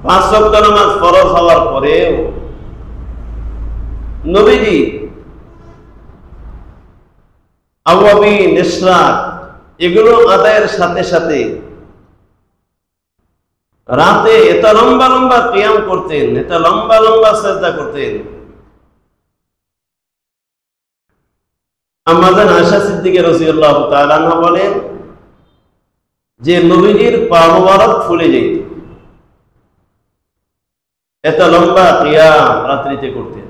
5 ওয়াক্ত নামাজ ফরজ হওয়ার পরেও নবীজি আওয়াবিন, ইশরাক এগুলো আদায়ের সাথে সাথে রাতে এত লম্বা লম্বা কিয়াম করতেন, এত লম্বা লম্বা সিজদা করতেন। আম্মাজান আয়েশা সিদ্দিকা রাদিয়াল্লাহু তাআলা আনহা বলেন যে নবীজির পা মোবারক ফুলে যেত, এত লম্বা কিয়াম রাত্রিতে করতেন।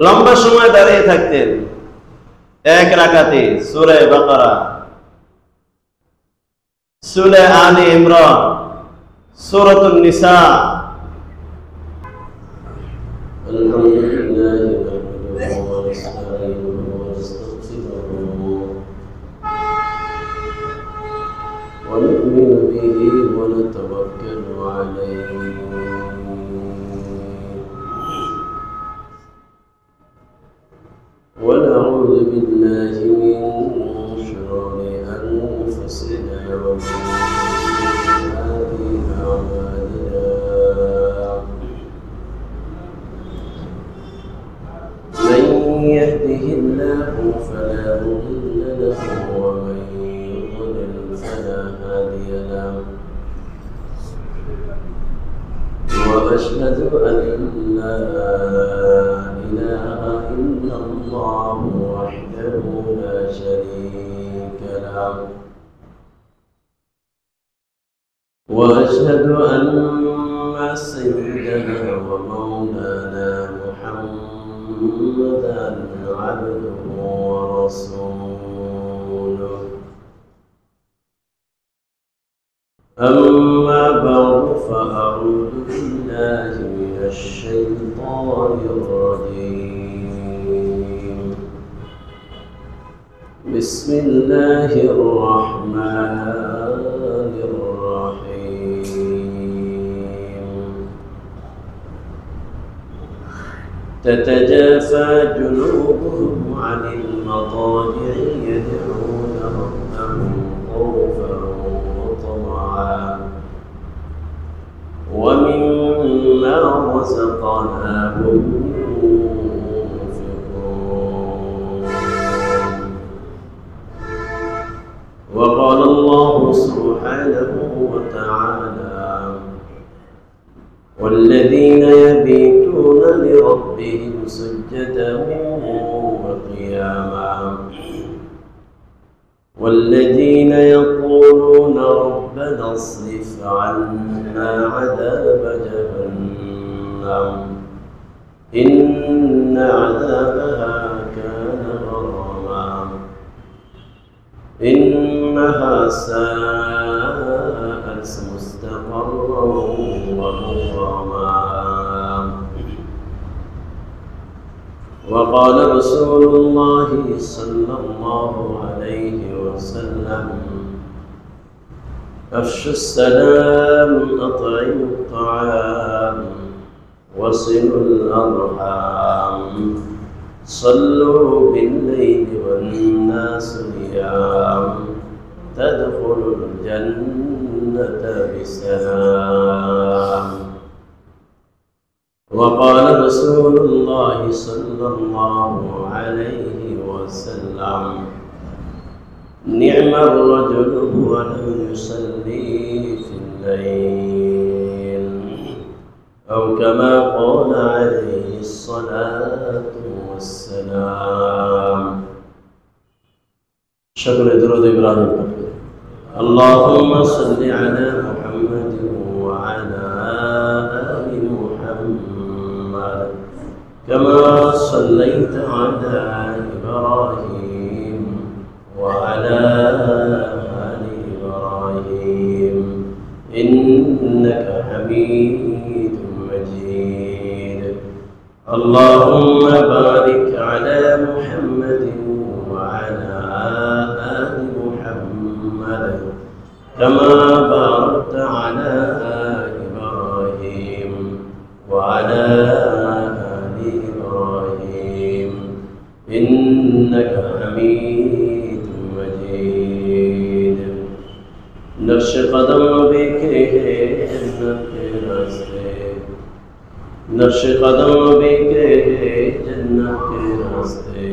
লম্বা সময় দাঁড়িয়ে থাকতেন। এক রাকাতে সূরা বাকারা, সূরা আলে ইমরান, সূরাতুন নিসা, ونؤمن به ونتوكل عليه ونعوذ بالله من شرور أنفسنا ومن سيئات أعمالنا من يهده الله فلا مضل له ومن يضلل فلا هادي له وأشهد أن لا إله إلا الله وحده لا شريك له وأشهد أن سيدنا ومولانا محمدا عبده ورسوله. أما بعد فأعوذ بالله من الشيطان الرجيم. بسم الله الرحمن الرحيم. تتجافى جنوبهم عن المضاجع يدعون ربهم خوفا وطمعا ومما رزقناهم ينفقون. وقال الله سبحانه وتعالى: والذين يبيتون لربهم سجدا وقياما والذين يقولون ربنا اصرف عنا عذاب جهنم إن عذابها كان غراما إنها ساءت مستقرا ومقاما. وقال رسول الله صلى الله عليه وسلم: أفشوا السلام، أطعموا الطعام، وصلوا الأرحام، صلوا بالليل والناس نيام، تدخلوا الجنة بسلام. وقال رسول الله صلى الله عليه وسلم: نعم الرجل هو لم يصلي في الليل، أو كما قال عليه الصلاة والسلام. شكرا درود إبراهيم. اللهم صل على محمد وعلى آل محمد كما صليت على إبراهيم وعلى آل إبراهيم إنك حميد مجيد. اللهم بارك على محمد وعلى آل محمد كما باركت على إبراهيم وعلى آل إبراهيم إنك حميد مجيد. نقش قدم भी के है जन्नत के रास्ते, नक्श कदम भी के है जन्नत के रास्ते,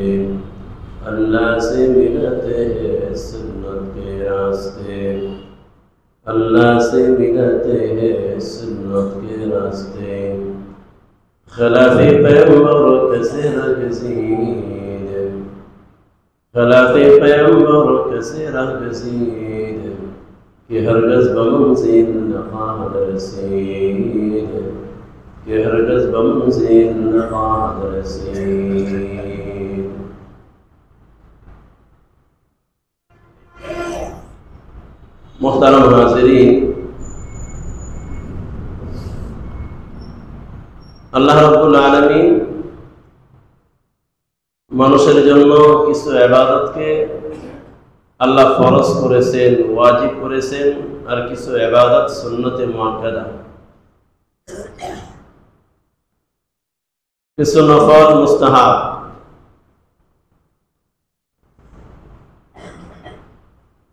अल्लाह से मिलते हैं सुन्नत के रास्ते, अल्लाह से मिलते हैं सुन्नत के रास्ते। खिलाफे पैगंबर कैसे रगज़ीद, खिलाफे पैगंबर कैसे रगज़ीद कि हरगज़ बमंज़िल न ख़ाद रसीद, कि हरगज़ बमंज़िल न ख़ाद रसीद। मुहतरम हाज़िरीन, আল্লাহ রাব্বুল আলামিন মানুষের জন্য কিছু ইবাদতকে আল্লাহ ফরজ করেছেন, ওয়াজিব করেছেন, আর কিছু ইবাদত সুন্নতে মুআক্কাদা, কিছু নফল মুস্তাহাব।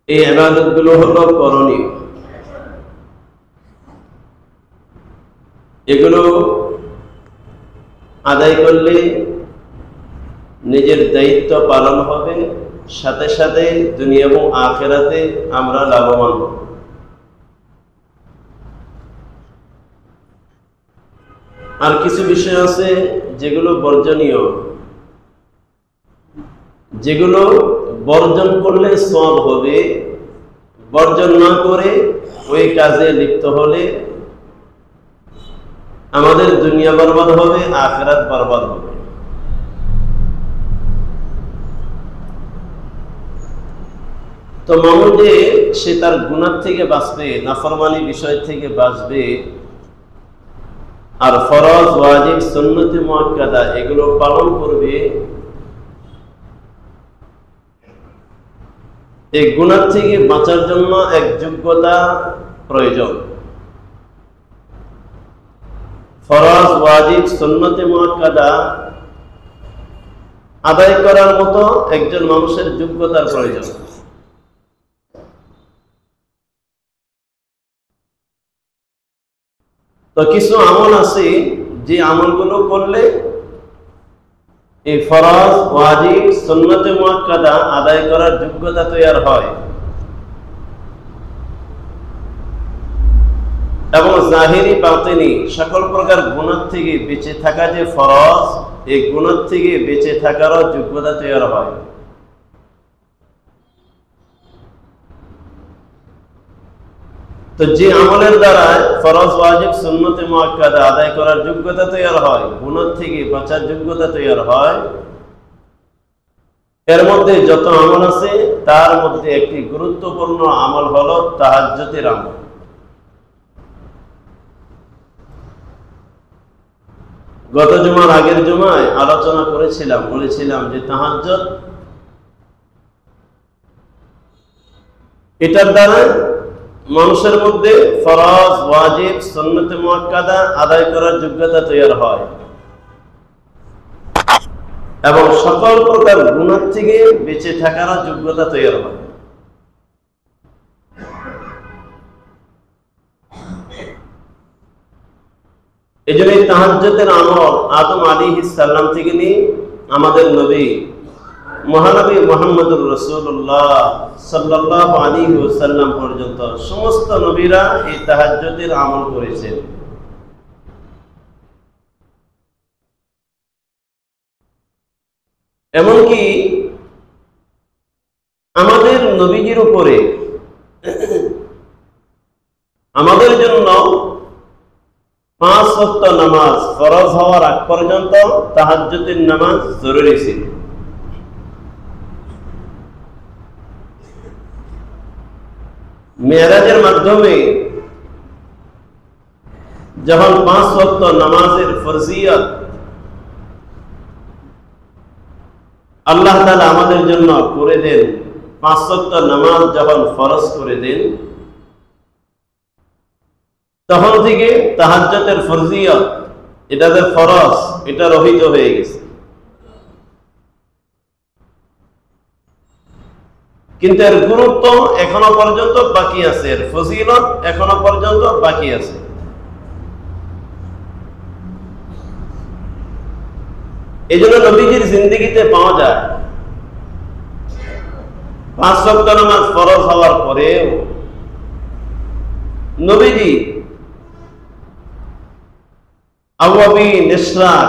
এই ইবাদতগুলো হলো করণীয়। এগুলো আদায় করলে নিজের দায়িত্ব পালন হবে, সাথে সাথে দুনিয়া এবং আখিরাতে আমরা লাভবান হব। আর কিছু বিষয় আছে যেগুলো বর্জনীয়, যেগুলো বর্জন করলে সওয়াব হবে, বর্জন না করে ওই কাজে লিপ্ত হলে আমাদের দুনিয়া বরবাদ হবে, আখিরাত বরবাদ হবে। তো মামুদে সে তার গুনাহ থেকে বাঁচবে, নাফরমানি বিষয় থেকে বাঁচবে, আর ফরজ ওয়াজিব সুন্নতে মুআক্কাদা এগুলো পালন করবে। এই গুনাহ থেকে বাঁচার জন্য এক যোগ্যতা প্রয়োজন। ফরজ ওয়াজিব সুন্নতে মুআক্কাদা আদায় করার মতো একজন মানুষের যোগ্যতার প্রয়োজন। তো কিছু আমল আছে যে আমলগুলো করলে এই ফরজ ওয়াজিব সুন্নতে মুআক্কাদা আদায় করার যোগ্যতা তৈরি হয়, এবং জাহিরি বাতিনি সকল প্রকার গুনাহ থেকে বেঁচে থাকা যে ফরজ, এই গুনাহ থেকে বেঁচে থাকারও যোগ্যতা তৈরি হয়। তো যে আমলের দ্বারা ফরজ ওয়াজিব সুন্নতে মুআক্কাদা আদায় করার যোগ্যতা তৈরি হয়, গুনাহ থেকে বাঁচার যোগ্যতা তৈরি হয়, এর মধ্যে যত আমল আছে তার মধ্যে একটি গুরুত্বপূর্ণ আমল হলো তাহাজ্জুদের আমল। গত জুমার আগের জুমায় আলোচনা বলেছিলাম যে তাহাজ্জুদ এটার দ্বারা মানুষের মধ্যে ফরজ ওয়াজিব সুন্নতে মুআক্কাদা আদায় করার যোগ্যতা তৈরি হয়, এবং সকল প্রকার গুনাহ থেকে বেঁচে থাকার যোগ্যতা তৈরি হয়। এই জন্য তাহাজ্জুদের আমল আদম আলাইহিস সালাম থেকে নিয়ে আমাদের নবী মহানবী মুহাম্মদুর রাসূলুল্লাহ সাল্লাল্লাহু আলাইহি ওয়াসাল্লাম পর্যন্ত সমস্ত নবীরা এই তাহাজ্জুদের আমল করেছেন। এমনকি আমাদের নবীজির উপরে আমাদের জন্য 5 ওয়াক্ত নামাজ ফরজ হওয়ার আগ পর্যন্ত তাহাজ্জুদের নামাজ জরুরি ছিল। মেরাজের মাধ্যমে যখন 5 ওয়াক্ত নামাজের ফরজিয়ত আল্লাহ তাআলা আমাদের জন্য করে দেন, 5 ওয়াক্ত নামাজ যখন ফরজ করে দেন, তখন থেকে তাহাজ্জুদের ফরজিয়ত, এটা যে ফরজ, এটা রহিত হয়ে গেছে। কিন্তু এর গুরুত্ব এখনো পর্যন্ত বাকি আছে, এর ফজিলত এখনো পর্যন্ত বাকি আছে। এই জন্য নবীজির জিন্দেগিতে পাওয়া যায় 5 ওয়াক্ত নামাজ ফরজ হওয়ার পরেও নবীজি আওয়াবিন, ইশরাক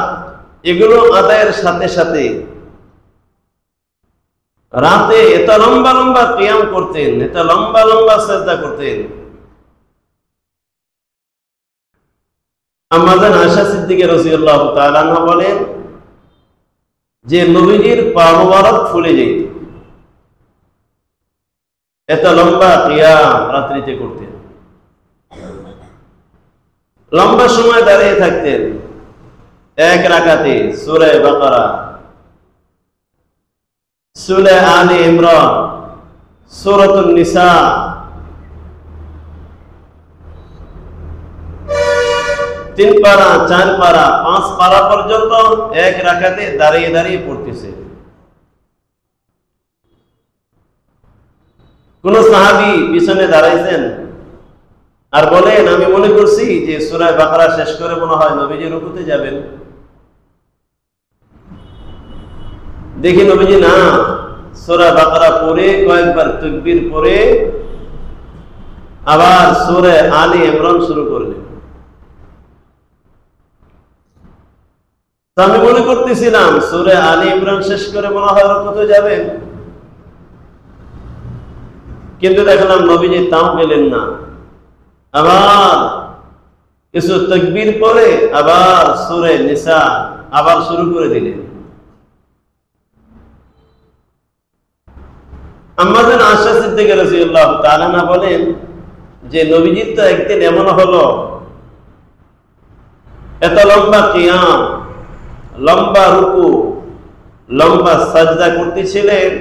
এগুলো আদায়ের সাথে সাথে রাতে এত লম্বা লম্বা কিয়াম করতেন, এত লম্বা লম্বা সিজদা করতেন। আম্মাজান আয়েশা সিদ্দিকা রাদিয়াল্লাহু তাআলা আনহা বলেন যে নবীজির পা মোবারক ফুলে যেত, এত লম্বা কিয়াম রাত্রিতে করতেন। লম্বা সময় দাঁড়িয়ে থাকতেন এক রাকাতে সূরা বাকারা, সূরা আলে ইমরান, সূরাতুন নিসা, তিন পারা, 4 পারা, 5 পারা পর্যন্ত এক রাকাতে দাঁড়িয়ে দাঁড়িয়ে পড়তেছে। কোন সাহাবী পিছনে দাঁড়াইছেন আর বলেন আমি মনে করছি যে সূরা বাকারা শেষ করে মনে হয় নবীজি রুকুতে যাবেন। দেখি নবীজি না, সূরা বাকারা পড়ে কয়েকবার তাকবীর পড়ে আবার সূরা আলে ইমরান শুরু করলেন। আমি মনে করতেছিলাম সূরা আলে ইমরান শেষ করে মনে হয় রুকুতে যাবেন, কিন্তু দেখলাম নবীজি তাও গেলেন না। আবার কিছু তাকবীর পরে আবার সূরা নিসা আবার শুরু করে দিলেন। আম্মাজান আয়েশা সিদ্দিকা রাদিয়াল্লাহু তাআলা আনহা বলেন যে নবীজির তো একদিন এমন হলো এত লম্বা কিয়াম, লম্বা রুকু, লম্বা সাজদা করতেছিলেন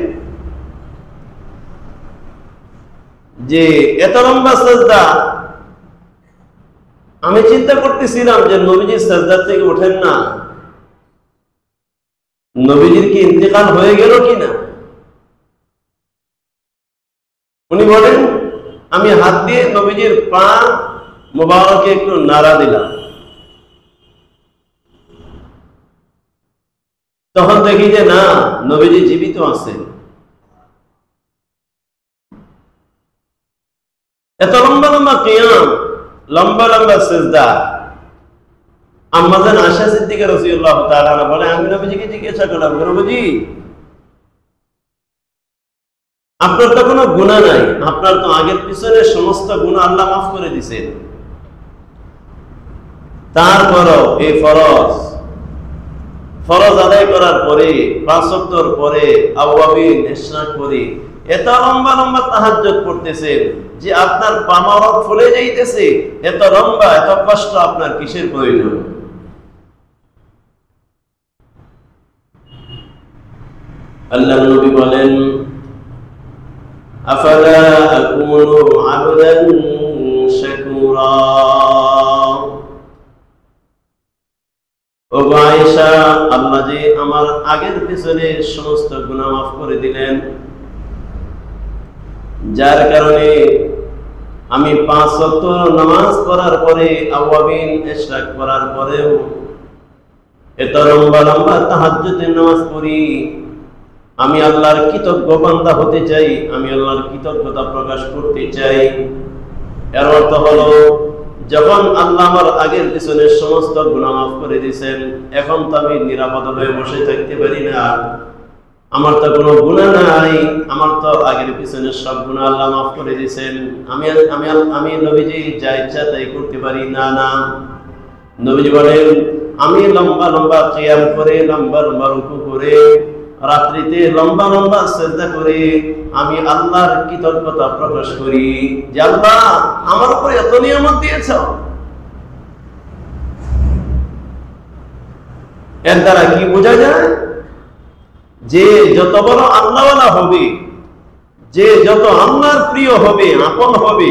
যে এত লম্বা সাজদা আমি চিন্তা করতেছিলাম যে নবীজি সাজদা থেকে ওঠেন না, নবীজির কি ইন্তেকাল হয়ে গেল কিনা। উনি বলেন আমি হাত দিয়ে নবীজির পা মোবারকে একটু নাড়া দিলাম, তখন দেখি যে না, নবীজি জীবিত আছেন। এত লম্বা লম্বা কিয়াম, লম্বা লম্বা সিজদা। আম্মাজান আয়েশা সিদ্দিকা রাদিয়াল্লাহু তাআলা আনহা বলে আমি নবীজিকে জিজ্ঞাসা করলাম, নবীজি আপনার তো কোনো গুনাহ নাই, আপনার তো আগের পিছনে সমস্ত গুনাহ আল্লাহ মাফ করে দিয়েছেন, তারপরও এই ফরজ আদায় করার পরে 5 ওয়াক্তর পরে আওয়াবিন, ইশরাক করে এত লম্বা লম্বা তাহাজ্জুদ করতেছেন যে আপনার পা মোবারক ফুলে যাইতেছে, এত লম্বা এত কষ্ট আপনার কিসের প্রয়োজন। আল্লাহর নবী বলেন আফালা আকুনু আবদান শাকুরা। ও আয়েশা, আল্লাহ যে আমার আগের পিছনে সমস্ত গুনাহ মাফ করে দিলেন, যার কারণে আমি 5 ওয়াক্ত নামাজ পড়ার পরে আওয়াবিন, ইশরাক করার পরেও এত লম্বা লম্বা তাহাজ্জুদের নামাজ পড়ি। আমি আল্লাহর কৃতজ্ঞ বান্দা হতে চাই, আমি আল্লাহর কৃতজ্ঞতা প্রকাশ করতে চাই। এর অর্থ হলো যখন আল্লাহ আমার আগের পিছনে সমস্ত গুনাহ মাফ করে দিয়েছেন, এখন তো আমি নিরাপদ হয়ে বসে থাকতে পারি না। আমার তো কোনো গুনাহ নাই, আমার তো আগের পিছনে সব গুনাহ আল্লাহ মাফ করে দিয়েছেন। আমি নবীজি যা ইচ্ছা তাই করতে পারি না। না, নবীজি বলেন আমি লম্বা লম্বা কিয়াম করে, লম্বা লম্বা রুকু করে, রাত্রিতে লম্বা লম্বা সিজদা করে আমি আল্লাহর কৃতজ্ঞতা প্রকাশ করি যে আল্লাহ আমার উপরে এত নিয়ামত দিয়েছো। এর দ্বারা কি বোঝা যায় যে যত বড় আল্লাহওয়ালা হবে, যে যত আল্লাহর প্রিয় হবে, আপন হবে,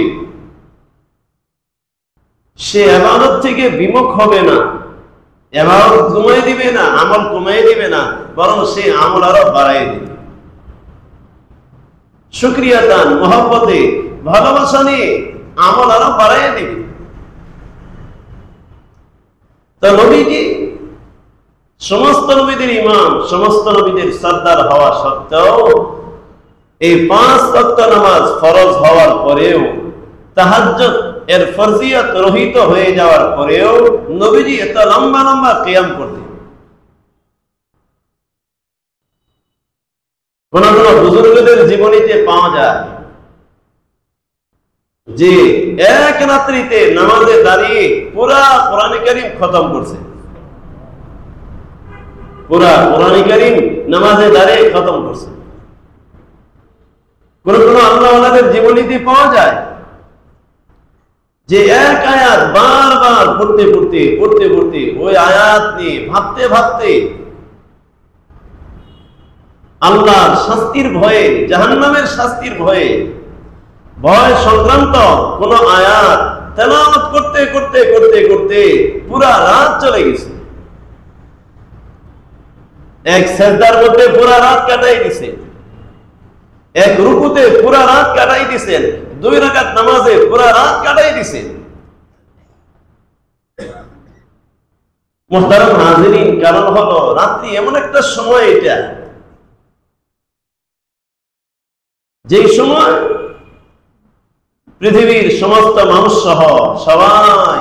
সে ইবাদত থেকে বিমুখ হবে না, ইবাদত কমাই দিবে না, আমল কমাই দিবে না, বরং সে আমল আরো বাড়াই দিবে। শুকরিয়া দান, মহব্বতে, ভালোবাসা নিয়ে আমল আরো বাড়াইয়া দিবে। তো নবীজি সমস্ত নবীদের ইমাম, সমস্ত নবীদের সর্দার হওয়া সত্ত্বেও এই 5 ওয়াক্ত নামাজ ফরজ হওয়ার পরেও, তাহাজ্জুদ এর ফরজিয়ত রহিত হয়ে যাওয়ার পরেও নবীজি এত লম্বা লম্বা কিয়াম করতেন। কোন কোন বুজুর্গদের জীবনীতে পাওয়া যায় যে এক রাত্রিতে নামাজে দাঁড়িয়ে পুরা কোরআন কারীম খতম করছে, পুরা কোরআন কারীম নামাজে দাঁড়িয়ে খতম করছে। কোন কোন আল্লাহওয়ালাদের জীবনীতে পাওয়া যায় যে এক আয়াত বারবার পড়তে পড়তে পড়তে পড়তে ওই আয়াত নিয়ে ভাবতে ভাবতে আল্লাহর শাস্তির ভয়ে, জাহান্নামের শাস্তির ভয়ে, ভয় সংক্রান্ত কোন আয়াত তেলাওয়াত করতে করতে করতে করতে পুরা রাত চলে গেছে। এক সিজদার মধ্যে পুরা রাত কাটাই দিছে, এক রুকুতে পুরা রাত কাটাই দিছেন, 2 রাকাত নামাজে পুরা রাত কাটাই দিছেন। মুহতারাম হাজিরিন, কারণ হলো রাত্রি এমন একটা সময়, এটা যেই সময় পৃথিবীর সমস্ত মানুষ সহ সবাই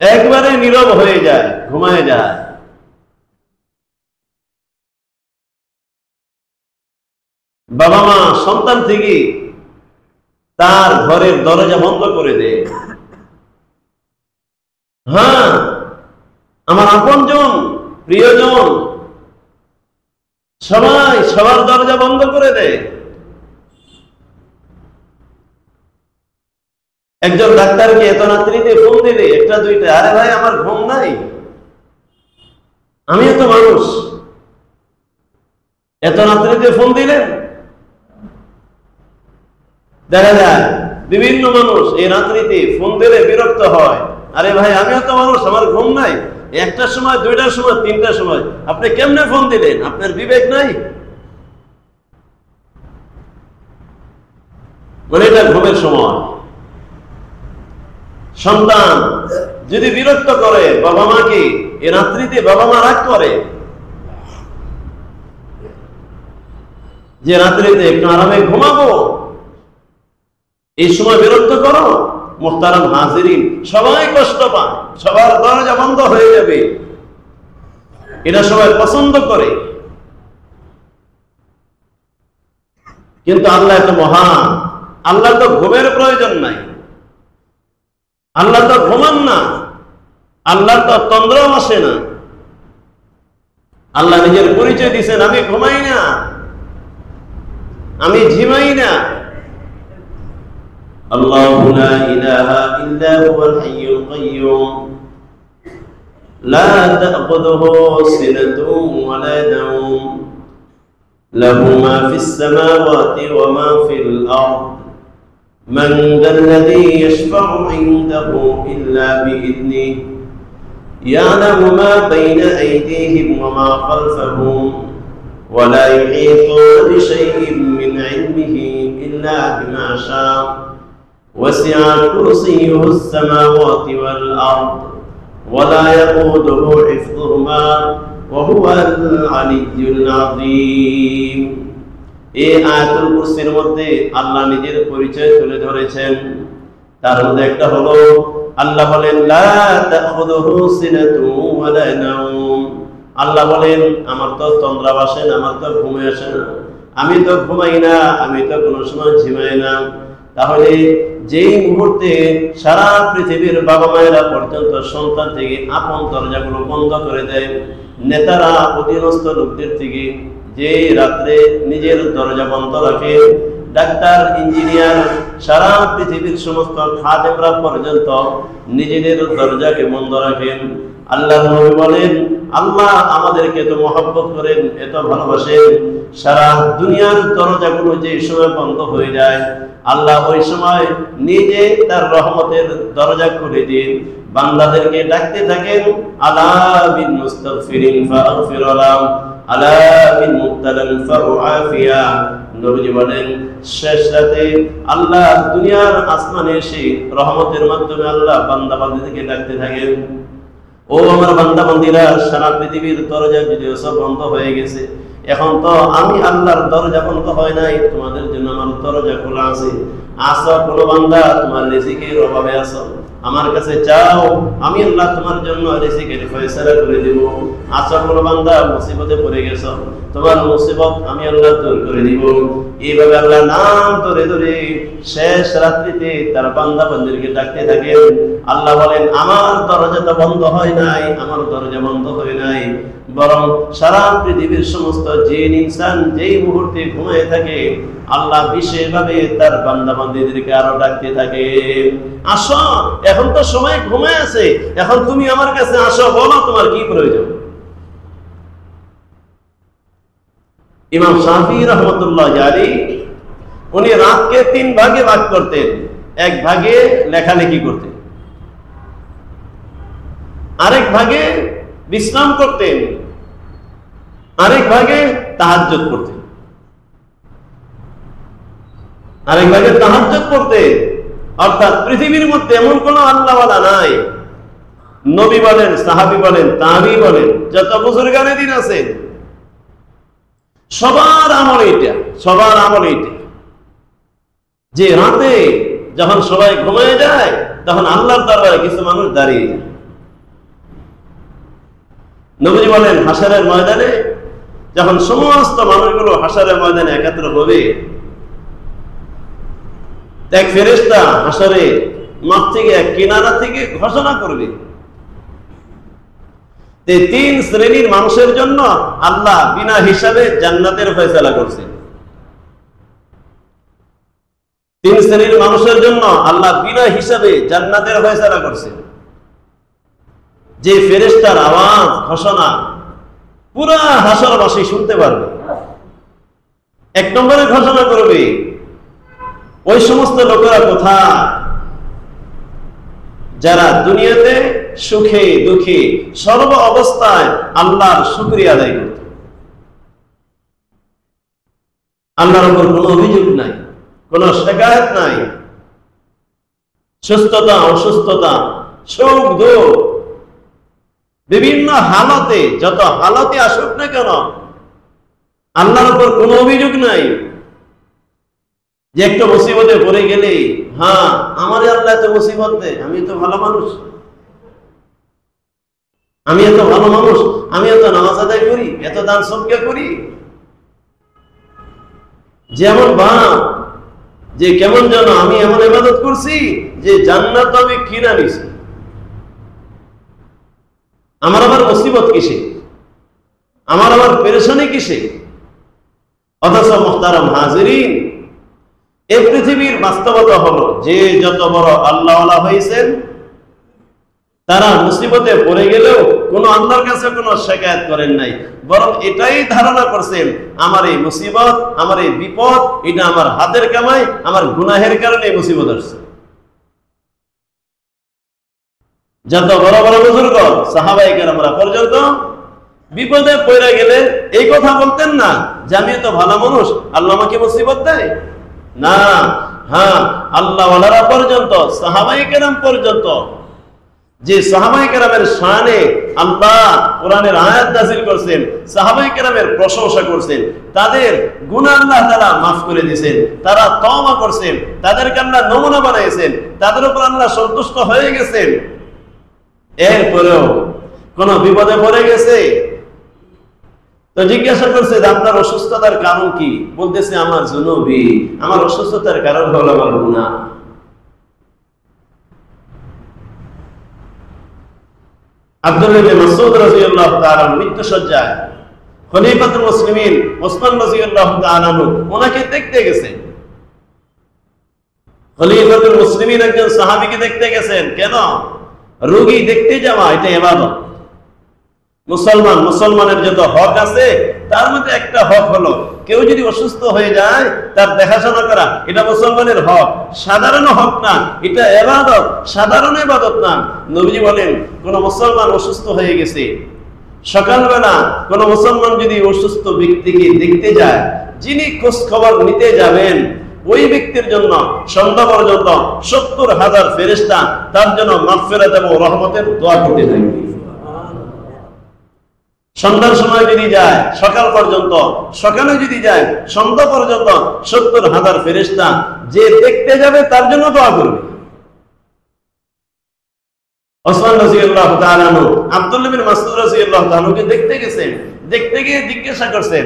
একবারে নীরব হয়ে যায়, ঘুমায় যায়। বাবা মা সন্তান থেকে তার ঘরের দরজা বন্ধ করে দেয়। হ্যাঁ, আমার আপনজন, প্রিয়জন সবাই সবার দরজা বন্ধ করে দেয়। একজন ডাক্তারকে এত রাত্রিতে ফোন দিলে, 1টা 2টা, আরে ভাই আমার ঘুম নাই, আমিও তো মানুষ, এত রাত্রিতে ফোন দিলেন। দেখা যায় বিভিন্ন মানুষ এই রাত্রিতে ফোন দিলে বিরক্ত হয়, আরে ভাই আমিও তো মানুষ, আমার ঘুম নাই, 1টার সময়, 2টার সময়, 3টার সময় আপনি কেমনে ফোন দিলেন? আপনার বিবেক নাই? মানে এটা ঘুমের সময়। সন্তান যদি বিরক্ত করে বাবা মাকে, এই রাত্রিতে বাবা মা রাগ করে যে রাত্রিতে একটু আরামে ঘুমাবো, এই সময় বিরক্ত করো। মুহতারাম হাজিরিন, সবাই কষ্ট পায়, সবার দরজা বন্ধ হয়ে যাবে, এটা সবাই পছন্দ করে। কিন্তু আল্লাহ তো মহান, আল্লাহ তো ঘুমের প্রয়োজন নাই, আল্লাহ তো ঘুমান না, আল্লাহ তো তন্দ্রাও আসে না। আল্লাহ নিজের পরিচয় দিয়েছেন, আমি ঘুমাই না, আমি ঝিমাই না। আল্লাহু লা ইলাহা ইল্লা হুয়াল হাইয়ুল কাইয়্যুম লা তা'খুযুহু সিনাতুন ওয়া লা নাওম লাহু মা ফিস সামাওয়াতি ওয়া মা ফিল আরদ মান যাল্লাযী ইয়াশফা'ু 'ইনদাহু ইল্লা বিইذনিহি ইয়া'লামু মা বাইনা আইদিহিম ওয়া মা খালফাহুম ওয়া লা ইউহীতুনা বিশাইইন মিন 'ইলমিহি ইল্লা বিমা শা'a وسع كرسيه السماوات والأرض ولا يؤوده حفظهما وهو العلي العظيم। এই আয়াতুল কুরসির মধ্যে আল্লাহ নিজের পরিচয় তুলে ধরেছেন। তার মধ্যে একটা হলো আল্লাহ বলেন লা তাখুযুহু সিনাতুন ওয়া লা নাওম। আল্লাহ বলেন আমার তো তন্দ্রা আসে না, আমার তো ঘুম আসে না, আমি তো ঘুমাই না, আমি তো কোনো সময় ঝিমাই না। তাহলে যেই মুহূর্তে সারা পৃথিবীর বাবা মায়েরা পর্যন্ত সন্তান থেকে আপন দরজাগুলো বন্ধ করে দেয়, নেতারা অধীনস্থ লোকদের থেকে যে রাত্রে নিজের দরজা বন্ধ রাখে, ডাক্তার, ইঞ্জিনিয়ার, সারা পৃথিবীর সমস্ত খাদেমরা পর্যন্ত নিজেদের দরজাকে বন্ধ রাখেন। আল্লাহর নবী বলেন আল্লাহ আমাদেরকে এত মহব্বত করেন, এত ভালোবাসেন, সারা দুনিয়ার দরজাগুলো যে সময় বন্ধ হয়ে যায় আল্লাহ ওই সময় নিজে তার রহমতের দরজা খুলে দিন, বান্দাদেরকে ডাকতে থাকেন আলা বিল মুস্তাগফিরিন ফাগফির লাহুম আলা বিল মুবতালান ফাউআফিয়া নবীজি বলেন শেষ রাতে আল্লাহ দুনিয়ার আসমানে এসে রহমতের মাধ্যমে আল্লাহ বান্দা বান্দীদেরকে ডাকতে থাকেন, ও আমার বান্দা বান্দীরা, সারা পৃথিবীর দরজা যদিও সব বন্ধ হয়ে গেছে, এখন তো আমি আল্লাহর দরজা বন্ধ হয় নাই, তোমাদের জন্য আমার দরজা খোলা আছে। আসো কোনো বান্দা, তোমার রিজিকের অভাবে আসো, আমার কাছে চাও, আমি আল্লাহ তোমার জন্য রিজিকের ফয়সালা করে দেব। আসো কোনো বান্দা, মুসিবতে পড়ে গেছো, তোমার মুসিবত আমি আল্লাহ দূর করে দিব। এইভাবে আল্লাহ নাম ধরে ধরে শেষ রাত্রিতে তার বান্দা বান্দীদেরকে ডাকতে থাকেন। আল্লাহ বলেন আমার দরজা তো বন্ধ হয় নাই, আমার দরজা বন্ধ হয় নাই, বরং সারা পৃথিবীর সমস্ত জিন ইনসান যেই মুহূর্তে ঘুমিয়ে থাকে আল্লাহ বিশেষভাবে তার বান্দা বান্দীদেরকে আরো ডাকতে থাকে, আসো, এখন তো সময় ঘুমিয়ে আছে, এখন তুমি আমার কাছে আসো, বলো তোমার কি প্রয়োজন। ইমাম শাফি রাহমাতুল্লাহ আলাইহি উনি রাতকে 3 ভাগে ভাগ করতেন। এক ভাগে লেখালেখি করতেন, আরেক ভাগে বিশ্রাম করতেন, আরেক ভাগে তাহাজ্জুদ করতেন। আরেক ভাগে তাহাজ্জুদ করতেন, অর্থাৎ পৃথিবীর মধ্যে এমন কোন আল্লাহওয়ালা নাই, নবী বলেন, সাহাবী বলেন, তাবী বলেন, যত বুজুর্গানে দিন আছে, সবার আমল এটা, সবার আমল এটা যে রাতে যখন সবাই ঘুমিয়ে যায় তখন আল্লাহর দরবারে কিছু মানুষ দাঁড়িয়ে যায়। নবীজি বলেন হাশরের ময়দানে যখন সমস্ত মানুষগুলো হাশরের ময়দানে একত্র হবে, এক ফেরেশতা হাশরে মাঠ থেকে এক কিনারা থেকে ঘোষণা করবে, 3 শ্রেণীর মানুষের জন্য আল্লাহ বিনা হিসাবে জান্নাতের ফয়সালা করছে। 3 শ্রেণীর মানুষের জন্য আল্লাহ বিনা হিসাবে জান্নাতের ফয়সালা করছে। যে ফেরেশতার আওয়াজ ঘোষণা পুরা হাশরবাসী শুনতে পারবে। 1 নম্বরে ঘোষণা করবে, ওই সমস্ত লোকেরা কোথায় যারা দুনিয়াতে সুখে দুঃখে সর্ব অবস্থায় আল্লাহর শুকরিয়া আদায় করত, আল্লাহর উপর কোনো অভিযোগ নাই, কোনো শিকায়ত নাই, সুস্থতা অসুস্থতা সুখ দুঃখ বিভিন্ন হালতে, যত হালতে আসুক না কেন আল্লাহর উপর কোনো অভিযোগ নাই। যে একটা মুসিবতে পড়ে গেলে, হ্যাঁ আমার আল্লাহ এত মুসিবত দেয়, আমি তো ভালো মানুষ, আমি এত ভালো মানুষ, আমি এত নামাজ আদায় করি, এত দান সদকা করি, যেমন বাপ যে কেমন যেন আমি এমন ইবাদত করছি যে জান্নাত আমি কিনা নিছি, আমার আবার মুসিবত কিসে, আমার আবার পেরেশানি কিসে। অথচ মুহতারাম হাজিরিন, এই পৃথিবীর বাস্তবতা হলো যে যত বড় আল্লাহওয়ালা হয়েছেন তারা মুসিবতে পড়ে গেলেও কোনো আল্লাহর কাছে কোনো শিকায়ত করেন নাই, বরং এটাই ধারণা করছেন আমার এই মুসিবত, আমার এই বিপদ, এটা আমার হাতের কামাই, আমার গুনাহের কারণে এই মুসিবত আসছে। যত বড় বড় বুজুর্গ সাহাবায়ে কেরামরা পর্যন্ত বিপদে পড়ে গেলে এই কথা বলতেন না যে আমি তো ভালো মানুষ, আল্লাহ আমাকে মুসিবত দেয় না। হ্যাঁ, আল্লাহ ওয়ালারা পর্যন্ত, সাহাবায়ে কেরাম পর্যন্ত, যে সাহাবায়ে কেরামের শানে আল্লাহ কোরআনের আয়াত নাযিল করেছেন, সাহাবায়ে কেরামের প্রশংসা করেছেন, তাদের গুনাহ আল্লাহ তাআলা মাফ করে দিয়েছেন, তারা তওবা করেছেন, তাদেরকে আল্লাহ নমুনা বানাইছেন, তাদের উপর আল্লাহ সন্তুষ্ট হয়ে গেছেন। এরপরেও কোন বিপদে পড়ে গেছে তো জিজ্ঞাসা করছে যে আপনার অসুস্থতার কারণ কি? বলতেছে আমার যুনুবি, আমার অসুস্থতার কারণ হলো আমার গুনাহ। আব্দুল্লাহ ইবনে মাসউদ রাদিয়াল্লাহু তাআলা মৃত্যুশয্যায় খলিফাতুল মুসলিমিন ওসমান রাদিয়াল্লাহু তাআলা ওনাকে দেখতে গেছেন। খলিফাতুল মুসলিমিন একজন সাহাবীকে দেখতে গেছেন। কেন? রোগী দেখতে যাওয়া এটা ইবাদত। মুসলমানের যত হক আছে তার মধ্যে একটা হক হলো কেউ যদি অসুস্থ হয়ে যায় তার দেখাশোনা করা, এটা মুসলমানের হক, সাধারণ হক না, এটা ইবাদত, সাধারণ ইবাদত না। নবীজি বলেন কোন মুসলমান অসুস্থ হয়ে গেছে, সকালবেলা কোন মুসলমান যদি অসুস্থ ব্যক্তিকে দেখতে যায়, যিনি খোঁজ খবর নিতে যাবেন ওই ব্যক্তির জন্য সন্ধ্যা পর্যন্ত 70,000 ফেরেশতা তার জন্য মাগফিরাত এবং রহমতের দোয়া করতে থাকবে। সন্ধ্যার সময় যদি যায় সকাল পর্যন্ত, সকালে যদি যায় সন্ধ্যা পর্যন্ত 70,000 ফেরেশতা যে দেখতে যাবে তার জন্য দোয়া করবে। ওসমান রাদিয়াল্লাহু তাআলা আনহু আব্দুল্লাহ বিন মাসউদ রাদিয়াল্লাহু তাআলা কে দেখতে গেছেন, দেখতে গিয়ে জিজ্ঞাসা করছেন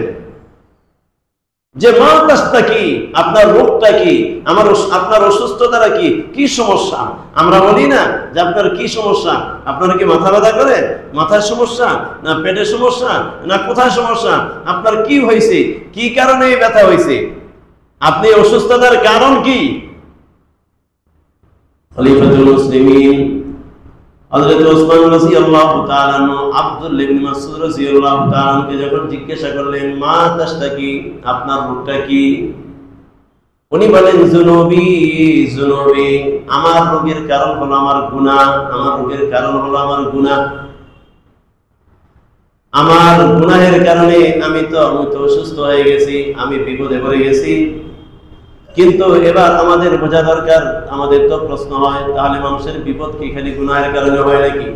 যে মা তাস্তা কি, আপনার রোগটা কি, আপনার অসুস্থতাটা কি, কি সমস্যা? আমরা বলি না যে আপনার কি সমস্যা, আপনার কি মাথা ব্যথা করে, মাথার সমস্যা না পেটের সমস্যা না কোথায় সমস্যা, আপনার কি হয়েছে, কি কারণে এই ব্যথা হয়েছে, আপনি অসুস্থতার কারণ কি? খলিফাতুল মুসলিমিন হযরত ওসমান রাদিয়াল্লাহু তাআলা আব্দুল্লাহ ইবনে মাসউদ রাদিয়াল্লাহু তাআলা কে যখন জিজ্ঞাসা করলেন মা তাস্তাকি, আপনার রোগটা কি? উনি বলেন যুনুবি যুনুবি, আমার রোগের কারণ হলো আমার গুনাহ, আমার রোগের কারণ হলো আমার গুনাহ, আমার গুনাহের কারণে আমি তো অসুস্থ হয়ে গেছি, আমি বিপদে পড়ে গেছি। কিন্তু এবার আমাদের বোঝা দরকার, আমাদের তো প্রশ্ন হয় তাহলে মানুষের বিপদ কি খালি গুনাহের কারণে হয় নাকি?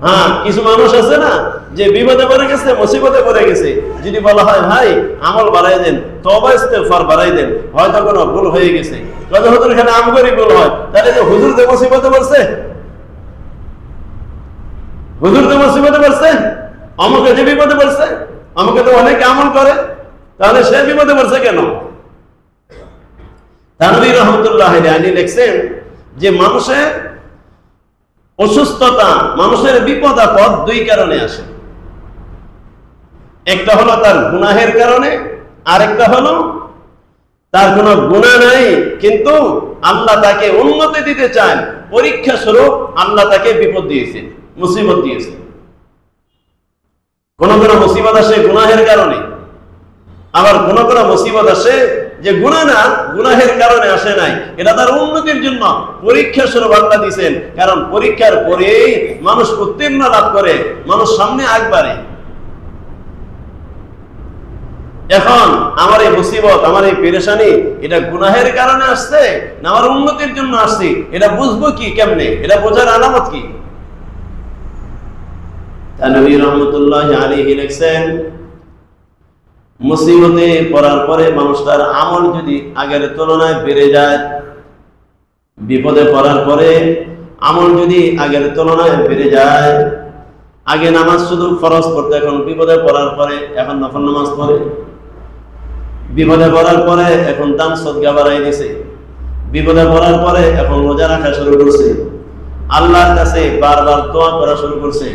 হ্যাঁ, কিছু মানুষ আছে না যে বিপদে পড়ে গেছে, মুসিবতে পড়ে গেছে, যদি বলা হয় ভাই আমল বাড়াই দেন, তওবা ইস্তেগফার বাড়াই দেন, হয়তো কোনো ভুল হয়ে গেছে, কত হুজুর এখানে আমগরি ভুল হয়, তাহলে যে হুজুর যে মুসিবতে পড়ছে, হুজুর যে মুসিবতে পড়ছে, আমাকে যে বিপদে পড়ছে, আমাকে তো অনেকে আমল করে, তাহলে সে বিপদে পড়ছে কেন? তানভীর রহমাতুল্লাহ আলাইহি লিখছেন যে মানুষের অসুস্থতা, মানুষের বিপদ আপদ দুই কারণে আসে। একটা হলো তার গুনাহের কারণে, আরেকটা হলো তার কোনো গুনাহ নাই কিন্তু আল্লাহ তাকে উন্নতি দিতে চান, পরীক্ষা স্বরূপ আল্লাহ তাকে বিপদ দিয়েছেন, মুসিবত দিয়েছেন। কোন কোন মুসিবত আসে গুনাহের কারণে, আবার কোন কোন মুসিবত আসে যে গুনাহ না, গুনাহের কারণে আসে নাই, এটা তার উন্নতির জন্য পরীক্ষা স্বরূপ আল্লাহ দিয়েছেন। কারণ পরীক্ষার পরেই মানুষ উত্তীর্ণ লাভ করে, মানুষ সামনে আগ বাড়ে। এখন আমার এই মুসিবত, আমার এই পেরেশানি, এটা গুনাহের কারণে আসছে না আমার উন্নতির জন্য আসছে, এটা বুঝবো কি কেমনে, এটা বোঝার আলামত কি? তানভীর রহমাতুল্লাহ আলাইহি লিখছেন মুসিবতে পড়ার পরে মানুষ তার আমল যদি আগের তুলনায় বেড়ে যায়, বিপদে পড়ার পরে আমল যদি আগের তুলনায় বেড়ে যায়, আগে নামাজ শুধু ফরজ পড়তে, এখন বিপদে পড়ার পরে এখন নফল নামাজ পড়ে, বিপদে পড়ার পরে এখন দান সদকা বাড়াই দিয়েছে, বিপদে পড়ার পরে এখন রোজা রাখা শুরু করছে, আল্লাহর কাছে বারবার দোয়া করা শুরু করছে।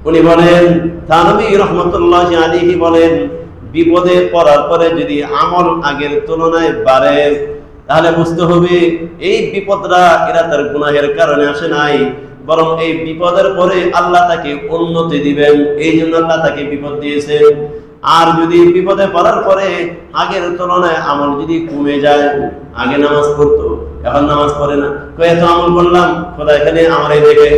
উনি বলেন, তানভীর রহমাতুল্লাহ আলাইহি বলেন, বিপদে পড়ার পরে যদি আমল আগের তুলনায় বাড়ে তাহলে বুঝতে হবে এই বিপদটা এরা তার গুনাহের কারণে আসে নাই, বরং এই বিপদের পরে আল্লাহ তাকে উন্নতি দিবেন, এই জন্য আল্লাহ তাকে বিপদ দিয়েছেন। আর যদি বিপদে পড়ার পরে আগের তুলনায় আমল যদি কমে যায়, আগে নামাজ পড়তো এখন নামাজ পড়ে না, এত আমল করলাম খোদা এখানে আমার এই দেখে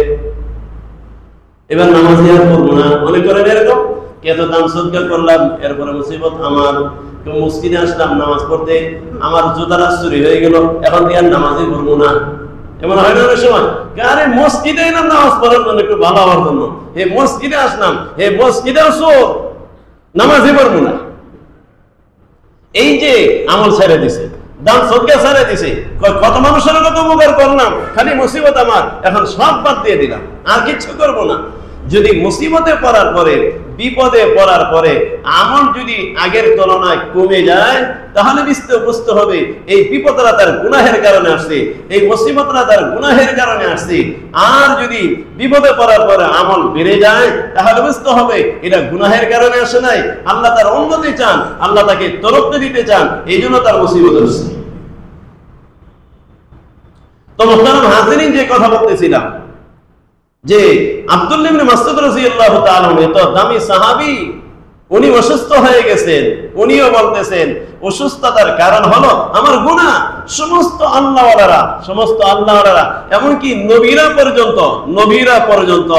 এবার নামাজ আর পড়বো না, মনে করেন এরকম এত দান সদকা করলাম, এরপরে মুসিবত আমার, মসজিদে আসলাম নামাজ পড়তে, আমার জুতারা চুরি হয়ে গেল, এখন আর নামাজই পড়বো না, এমন হয় না অনেক সময়? আরে মসজিদে এলাম নামাজ পড়ার জন্য, একটু ভালো হওয়ার জন্য, হে মসজিদে আসলাম, হে মসজিদেও চোর, নামাজই পড়বো না। এই যে আমল ছেড়ে দিছে, দান সদকা ছেড়ে দিছে, কত মানুষের কত উপকার করলাম, খালি মুসিবত আমার, এখন সব বাদ দিয়ে দিলাম, আর কিচ্ছু করবো না। যদি মুসিবতে পড়ার পরে, বিপদে পড়ার পরে আমল যদি আগের তুলনায় কমে যায়, তাহলে বুঝতে হবে এই বিপদটা তার গুনাহের কারণে আসছে, এই মুসিবতটা তার গুনাহের কারণে আসছে। আর যদি বিপদে পড়ার পরে আমল বেড়ে যায়, তাহলে বুঝতে হবে এটা গুনাহের কারণে আসে নাই, আল্লাহ তার উন্নতি চান, আল্লাহ তাকে তরক্কি দিতে চান, এই জন্য তার মুসিবত আসছে। তো মুহতারাম হাজিরিন, যে কথা বলতেছিলাম যে আব্দুল্লাহ ইবনে মাসউদ রাদিয়াল্লাহু তাআলা এত দামি সাহাবী, উনি অসুস্থ হয়ে গেছেন, উনিও বলতেছেন অসুস্থতার কারণ হলো আমার গুনাহ। সমস্ত আল্লাহওয়ালারা এমনকি নবীরা পর্যন্ত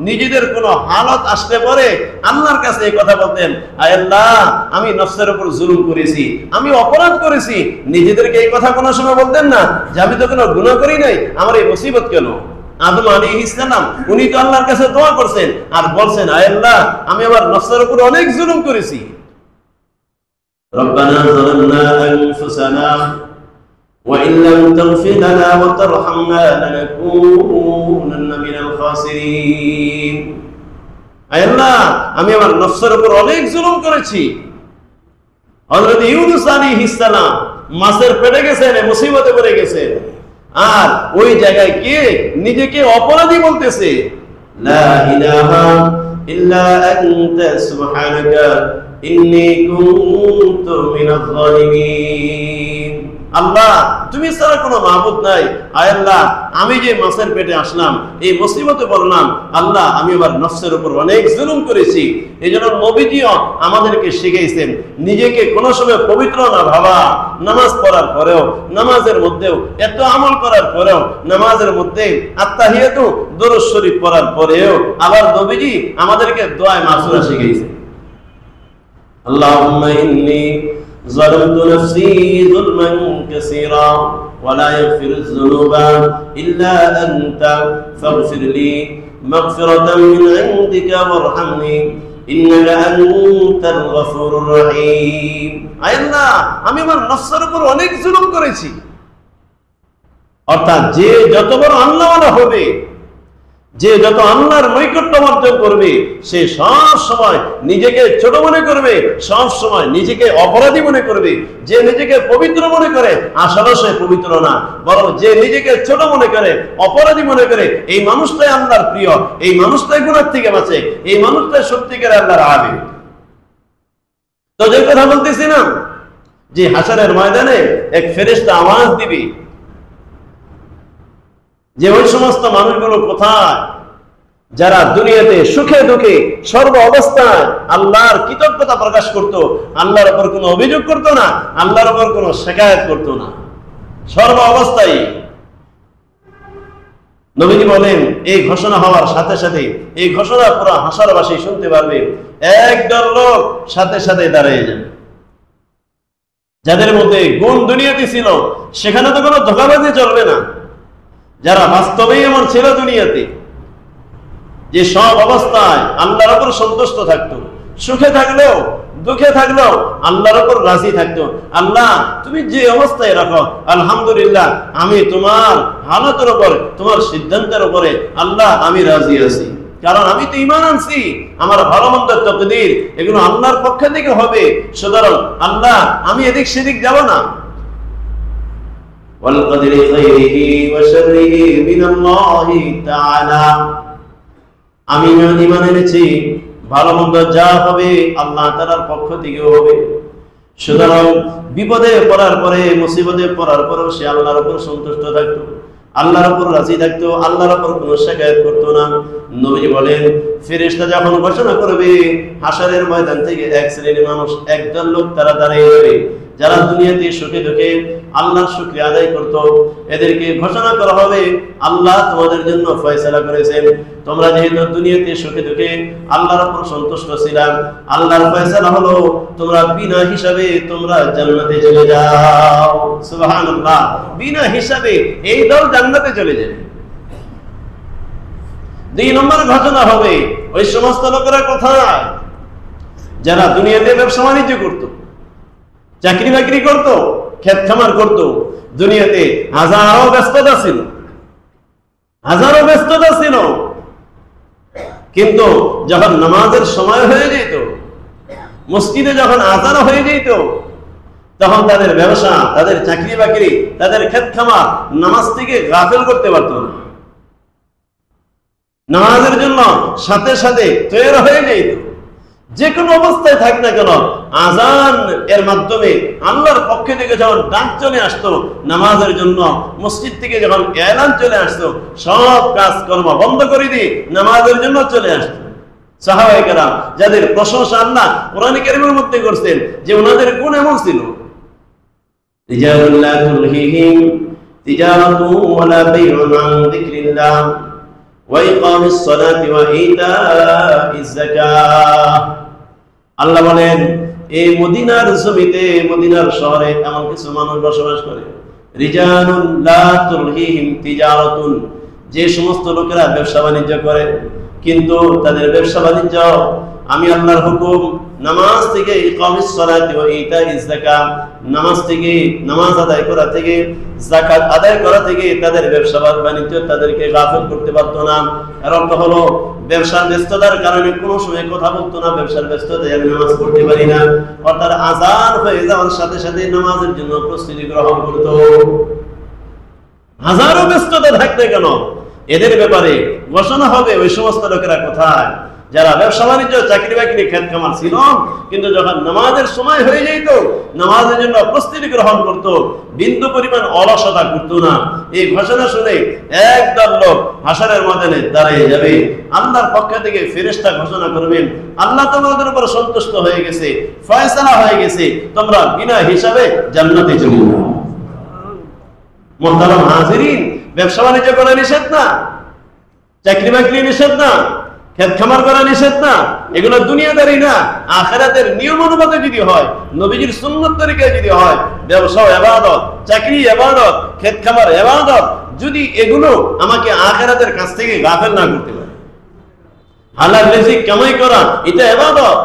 নিজেদের কোনো হালত আসলে পরে আল্লাহর কাছে এই কথা বলতেন, আয় আল্লাহ, আমি নফসের উপর জুলুম করেছি, আমি অপরাধ করেছি। নিজেদেরকে এই কথা কোনো সময় বলতেন না যে আমি তো কোনো গুনাহ করি নাই, আমার এই মুসিবত কেন। আদম আলাইহিস সালাম উনি তো আল্লাহর কাছে দোয়া করছেন আর বলছেন, আয় আল্লাহ, আমি আমার নফসের উপর অনেক জুলুম করেছি। রব্বানা যালামনা আনফুসানা ওয়া ইন লাম তাগফির লানা ওয়া তারহামনা লানাকুনান্না মিনাল খাসিরিন। আয় আল্লাহ, আমি আমার নফসের উপর অনেক জুলুম করেছি। হযরত ইউনূস আলাইহিস সালাম মাছের পেটে গেছেন, মুসিবতে পড়ে গেছেন, আর ওই জায়গায় কে নিজেকে অপরাধী বলতেছে, লা ইলাহা ইল্লা আনতা সুবহানাকা ইন্নী কুনতু মিনাজ জালিমিন। আল্লাহ, তুমি ছাড়া কোনো মাবুদ নাই। আয় আল্লাহ, আমি যে মাছের পেটে আসলাম, এই মুসিবতে পড়লাম, আল্লাহ, আমি আমার নফসের উপর অনেক জুলুম করেছি। এই জন্য নবীজিও আমাদেরকে শিখিয়েছেন নিজেকে কোনো সময় পবিত্র না ভাবা। নামাজ পড়ার পরেও, নামাজের মধ্যেও, এত আমল করার পরেও, নামাজের মধ্যে আত্তাহিয়াতু দুরূদ শরীফ পড়ার পরেও আবার নবীজি আমাদেরকে দোয়া মাসুরা শিখিয়েছেন। আল্লাহুম্মা ইন্নী ظلمت نفسي ظلما كثيرا ولا يغفر الذنوب إلا أنت فاغفر لي مغفرة من عندك وارحمني إنك أنت الغفور الرحيم। আয় আল্লাহ, আমি আমার নফসের উপর অনেক জুলুম করেছি। অর্থাৎ যে যত বড় আল্লাহওয়ালা হবে, যে যত আল্লাহর নৈকট্য অর্জন করবে, সে সব সময় নিজেকে ছোট মনে করবে, সব সময় নিজেকে অপরাধী মনে করবে। যে নিজেকে পবিত্র মনে করে, আসলে সে পবিত্র না, বরং যে নিজেকে ছোট মনে করে, অপরাধী মনে করে, এই মানুষটাই আল্লাহর প্রিয়, এই মানুষটাই গুনাহ থেকে বাঁচে, এই মানুষটাই সত্যিকারের আল্লাহর আবেদ। তো যে কথা বলতেছিলাম যে হাশরের ময়দানে এক ফেরেশতা আওয়াজ দিবে যে ওই সমস্ত মানুষগুলো কোথায় যারা দুনিয়াতে সুখে দুঃখে সর্ব অবস্থায় আল্লাহর কৃতজ্ঞতা প্রকাশ করত, আল্লাহর উপর কোনো অভিযোগ করত না, আল্লাহর উপর কোনো শিকায়াত করত না, সর্ব অবস্থায়। নবীজি বলেন, এই ঘোষণা হওয়ার সাথে সাথে, এই ঘোষণা পুরো হাশরবাসী শুনতে পারবে, একদল লোক সাথে সাথে দাঁড়িয়ে যাবে, যাদের মধ্যে গুণ দুনিয়াতে ছিল, সেখানে তো কোনো ধোঁকাবাজি চলবে না, যারা বাস্তবেই এমন ছিল দুনিয়াতে, যে সব অবস্থায় আল্লাহর উপর সন্তুষ্ট থাকতো, সুখে থাকলেও দুঃখে থাকলেও আল্লাহর উপর রাজি থাকতো। আল্লাহ, তুমি যে অবস্থায় রাখো, আলহামদুলিল্লাহ, আমি তোমার হালতের উপর, তোমার সিদ্ধান্তের উপরে আল্লাহ আমি রাজি আছি, কারণ আমি তো ঈমান আনছি, আমার ভালো মন্দ তাকদীর এগুলো আল্লাহর পক্ষ থেকে হবে, সুতরাং আল্লাহ আমি এদিক সেদিক যাব না। والقدر خيره وشره من الله تعالى। আমি ঈমান এনেছি, ভালো মন্দ যা হবে আল্লাহ তাআলার পক্ষ থেকে হবে। সুতরাং বিপদে পড়ার পরে, মুসিবতে পড়ার পরেও সে আল্লাহর উপর সন্তুষ্ট থাকতো, আল্লাহর উপর রাজি থাকতো, আল্লাহর উপর কোনো শিকায়াত করতো না। নবী বলেন, ফেরেশতা যখন ঘোষণা করবে, হাশরের ময়দান থেকে এক শ্রেণীর মানুষ, একদল লোক তারা দাঁড়িয়ে যাবে, যারা দুনিয়াতে সুখে দুঃখে আল্লাহর শুকরিয়া আদায় করত। এদেরকে ঘোষণা করা হবে, আল্লাহ তোমাদের জন্য ফয়সালা করেছেন, তোমরা যেহেতু দুনিয়াতে সুখে দুঃখে আল্লাহর উপর সন্তুষ্ট ছিলাম, আল্লাহর ফয়সালা হলো তোমরা বিনা হিসাবে তোমরা জান্নাতে চলে যাও। সুবহানাল্লাহ, বিনা হিসাবে এই দল জান্নাতে চলে যাবে। 2 নম্বর ঘটনা হবে, ওই সমস্ত লোকেরা কোথায় যারা দুনিয়াতে ব্যবসা বাণিজ্য করত, চাকরি বাকরি করত, ক্ষেত খামার করত, দুনিয়াতে হাজারো ব্যস্ততা ছিল, কিন্তু যখন নামাজের সময় হয়ে যেত, মসজিদে যখন আযান হয়ে যেত, তখন তাদের ব্যবসা, তাদের চাকরি বাকরি, তাদের ক্ষেত খামার নামাজ থেকে গাফেল করতে পারত না। নামাজের জন্য সাথে সাথে তৈরি হয়ে যেত, যে কোনো অবস্থায় থাক না কেন, আযান এর মাধ্যমে আল্লাহর পক্ষ থেকে যখন ডাক চলে আসতো নামাজের জন্য, মসজিদ থেকে যখন এলান চলে আসতো, সব কাজকর্ম বন্ধ করে দিয়ে নামাজের জন্য চলে আসতো। সাহাবায়ে কেরাম যাদের প্রশংসা আল্লাহ কোরআন কারীমের মধ্যে করছেন যে ওনাদের গুণ এমন ছিল, রিজালুল লা তুলহিহিম তিজারাতু ওয়ালা বাইউন আন যিকরিল্লাহ ওয়া ইকামিস সালাতি ওয়া ইতাইজ যাকাত। আল্লাহ বলেন এই মদিনার জমিতে, মদিনার শহরে এমন কিছু মানুষ বসবাস করে, রিজালুল লা তুলহিহিম তিজারাতুন, যে সমস্ত লোকেরা ব্যবসা বাণিজ্য করে কিন্তু তাদের ব্যবসা বাণিজ্য আমি আল্লাহর হুকুম নামাজ থেকে, ইকামিস সালাতি ওয়া ইতাইজ যাকাত, নামাজ থেকে, নামাজ আদায় করা থেকে, যাকাত আদায় করা থেকে তাদের ব্যবসা বাণিজ্য তাদেরকে গাফিল করতে পারতো না। এর অর্থ হলো ব্যবসার ব্যস্ততার কারণে কোনো সময় কথা বলতো না, ব্যবসার ব্যস্ততায় আমি নামাজ পড়তে পারি না, অর্থাৎ আযান হয়ে যাওয়ার সাথে সাথে নামাজের জন্য প্রস্তুতি গ্রহণ করতো। হাজারো ব্যস্ততা থাকতে কেন এদের ব্যাপারে ঘোষণা হবে ওই সমস্ত লোকেরা কোথায় যারা ব্যবসা বাণিজ্য চাকরি বাকরি খেত খামার ছিল কিন্তু যখন নামাজের সময় হয়ে যেত নামাজের জন্য প্রস্তুতি গ্রহণ করত, বিন্দু পরিমাণ অলসতা করত না। এই ঘোষণা শুনে একদল লোক হাসরের ময়দানে দাঁড়িয়ে যাবে, আল্লাহর পক্ষ থেকে ফেরেশতা ঘোষণা করবেন আল্লাহ তোমাদের উপর সন্তুষ্ট হয়ে গেছে, ফয়সালা হয়ে গেছে, তোমরা বিনা হিসাবে জান্নাতে চলে যাও। মুহতারাম হাজিরিন, ব্যবসা বাণিজ্য করা নিষেধ না, চাকরি বাকরি নিষেধ না, খেত খামার করা নিষেধ না, এগুলো দুনিয়াদারি না। আখিরাতের নিয়ম অনুপাতে যদি হয়, নবীজির সুন্নাত তরিকায় যদি হয়, ব্যবসা ইবাদত, চাকরি ইবাদত, খেত খামার ইবাদত, যদি এগুলো আমাকে আখিরাতের কাছ থেকে গাফেল না করতে পারে, হালাল রিজিক কামাই করা এটা ইবাদত,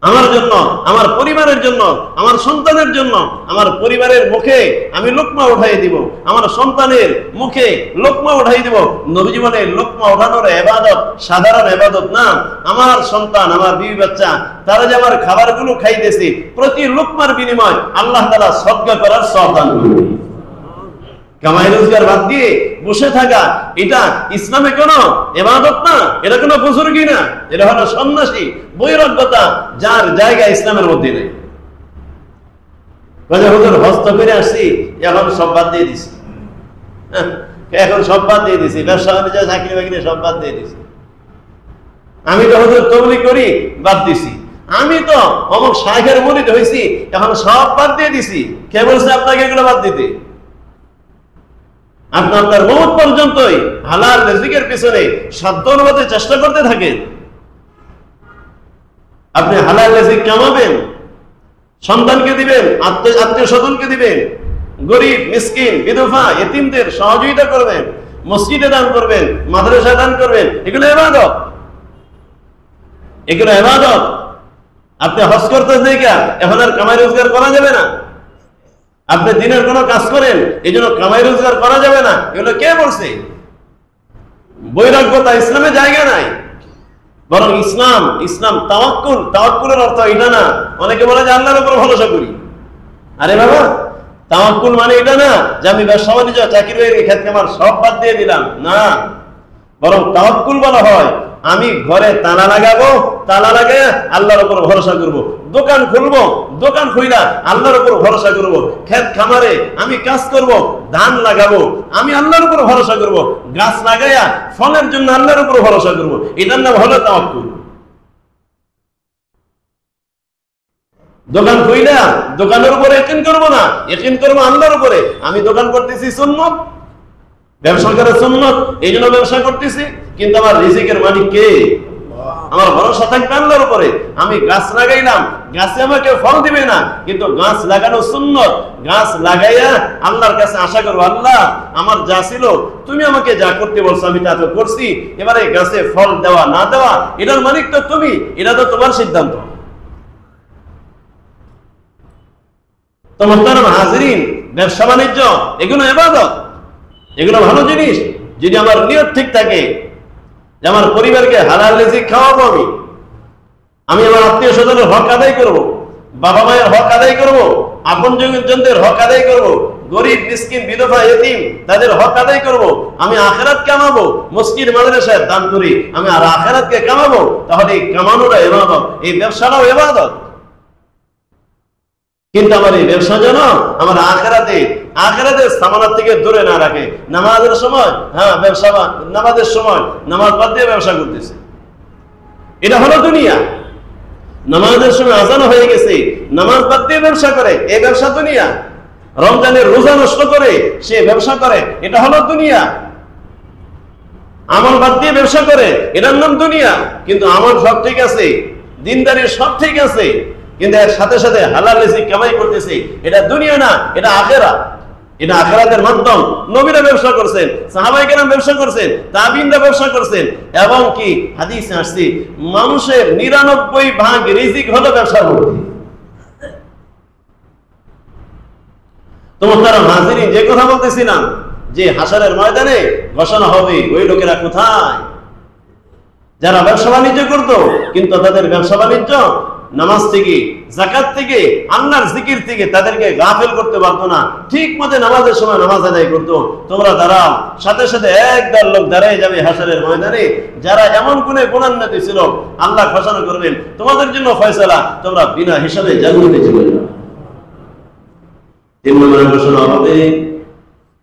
আমার জন্য, আমার পরিবারের জন্য, আমার সন্তানের জন্য, আমার পরিবারের মুখে আমি লোকমা উঠাই দিব, আমার সন্তানের মুখে লোকমা উঠাই দিব। নবী জীবনে লোকমা উঠানোর ইবাদত সাধারণ ইবাদত না। আমার সন্তান, আমার বিবি বাচ্চা, তারা যে আমার খাবারগুলো খাইতেছে, প্রতি লোকমার বিনিময় আল্লাহ তাআলা সদকা করার সওয়াব দান করবেন। কামাই রোজগার বাদ দিয়ে বসে থাকা এটা ইসলামে কোনো ইবাদত না, এটা কোনো বুজুর্গি না, এটা হলো সন্ন্যাসী বৈরাগ্যতা, যার জায়গা ইসলামের মধ্যে নেই। হুজুর হস্ত করে আসছি, এখন সব বাদ দিয়ে দিছি, এখন সব বাদ দিয়ে দিছি, ব্যবসা বাণিজ্য চাকরি বাকরি সব বাদ দিয়ে দিছি। আমি তো হুজুর তবলিগ করি, বাদ দিছি। আমি তো অমুক শাইখের মুরিদ হইছি, এখন সব বাদ দিয়ে দিছি। কে বলছে আপনাকে এগুলো বাদ দিতে? আপনি আপনার মওত পর্যন্তই হালাল রিজিকের পিছনে সাধ্য অনুপাতে চেষ্টা করতে থাকেন। আপনি হালাল রিজিক কামাবেন, সন্তানকে দিবেন, আত্মীয় স্বজনকে দিবেন, গরিব মিসকিন বিধবা এতিমদের সহযোগিতা করবেন, মসজিদে দান করবেন, মাদ্রাসায় দান করবেন, এগুলো ইবাদত, এগুলো ইবাদত। আপনি হজ করতে দেখা এখন আর কামাই রোজগার করা যাবে না, আপনি দিনের কোনো কাজ করেন এই জন্য কামাই রোজগার করা যাবে না, এগুলো কে বলছে? বৈরাগ্যতা ইসলামে জায়গা নাই। বরং ইসলাম তাওয়াক্কুল, তাওয়াক্কুলের অর্থ এটা না। অনেকে বলে যে আল্লাহর উপর ভরসা করি। আরে বাবা, তাওয়াক্কুল মানে এটা না যে আমি ব্যবসা বাণিজ্য চাকরি বাকরি খেত খামার সব বাদ দিয়ে দিলাম, না। বরং তাওয়াক্কুল বলা হয় আমি ঘরে তালা লাগাবো, তালা লাগায় আল্লাহর উপর ভরসা করব। দোকান খুলবো, দোকান খুইলা আল্লাহর উপর ভরসা করব। ক্ষেত খামারে আমি কাজ করব, ধান লাগাবো, আমি আল্লাহর উপর ভরসা করব। গাছ লাগাইয়া ফলের জন্য আল্লাহর উপর ভরসা করব। এটার নাম হলো তাওয়াক্কুল। দোকান খুইলা দোকানের উপরে ইয়াকিন করব না, ইয়াকিন করব আল্লাহর উপরে। আমি দোকান করতেছি সুন্নাত, ব্যবসা করা সুন্নাত, এই জন্য ব্যবসা করতেছি, কিন্তু আমার রিজিকের মালিক কে? আমার ভরসা থাকবে আল্লাহর উপরে। আমি গাছ লাগাইলাম, গাছে আমাকে ফল দিবে না, কিন্তু গাছ লাগানো সুন্নত। গাছ লাগাইয়া আল্লাহর কাছে আশা করবো, আল্লাহ আমার যা ছিল তুমি আমাকে যা করতে বলছো আমি তা তো করছি, এবারে গাছে ফল দেওয়া না দেওয়া এটার মালিক তো তুমি, এটা তো তোমার সিদ্ধান্ত। তো মুহতারাম হাজিরিন, ব্যবসা বাণিজ্য এগুলো ইবাদত, এগুলো ভালো জিনিস। যদি আমার নিয়ত ঠিক থাকে যে আমার পরিবারকে হালাল রিজিক খাওয়াবো, আমি আমার আত্মীয় স্বজনের হক আদায় করব, বাবা মায়ের হক আদায় করব, আপন জনদের হক আদায় করব, গরিব মিসকিন বিধবা এতিম তাদের হক আদায় করব, আমি আখিরাত কামাবো, মসজিদ মাদ্রাসায় দান করি, আমি আর আখিরাতকে কামাবো, তাহলে এই কামানোটা ইবাদত, এই ব্যবসাটাও ইবাদত। কিন্তু আমার এই ব্যবসা যেন আমার আখিরাতের সামানাত থেকে দূরে না রাখে। নামাজের সময় ব্যবসা, নামাজের সময় নামাজ বাদ দিয়ে ব্যবসা করতেছে, এটা হলো দুনিয়া। নামাজের সময় আজান হয়ে গেছে, নামাজ বাদ দিয়ে ব্যবসা করে, এই ব্যবসা দুনিয়া। রমজানের রোজা নষ্ট করে সে ব্যবসা করে, এটা হলো দুনিয়া। আমল বাদ দিয়ে ব্যবসা করে, এটার নাম দুনিয়া। কিন্তু আমল সব ঠিক আছে, দিনদারি সব ঠিক আছে, কিন্তু এর সাথে সাথে হালাল রিজিক কামাই করতেছে, এটা দুনিয়া না, এটা আখিরাত। এটা আখিরাতের মাধ্যম। নবীরা ব্যবসা করছেন, সাহাবায়ে কেরাম ব্যবসা করছেন, তাবিঈনরা ব্যবসা করছেন, এবং কি হাদিসে আসছে মানুষের 99 ভাগ রিজিক হলো ব্যবসার মধ্যে। তোমার হাজিরিন, যে কথা বলতেছিলাম যে হাশরের ময়দানে ঘোষণা হবে ওই লোকেরা কোথায়, যারা ব্যবসা বাণিজ্য করতো কিন্তু তাদের ব্যবসা বাণিজ্য নামাজ থেকে, যাকাত থেকে, আল্লাহর জিকির থেকে তাদেরকে গাফেল করতে পারতো না। ঠিক মতো নামাজের সময় নামাজ আদায় করতো। তোমরা দাঁড়াও, সাথে সাথে একদল লোক দাঁড়ায় যাবে হাশরের ময়দানে, যারা এমন কোনে গুণান্বিত ছিল, আল্লাহ ঘোষণা করবেন তোমাদের জন্য ফয়সালা, তোমরা বিনা হিসাবে জান্নাতে চলে যাও। 3 নম্বর ঘোষণা হবে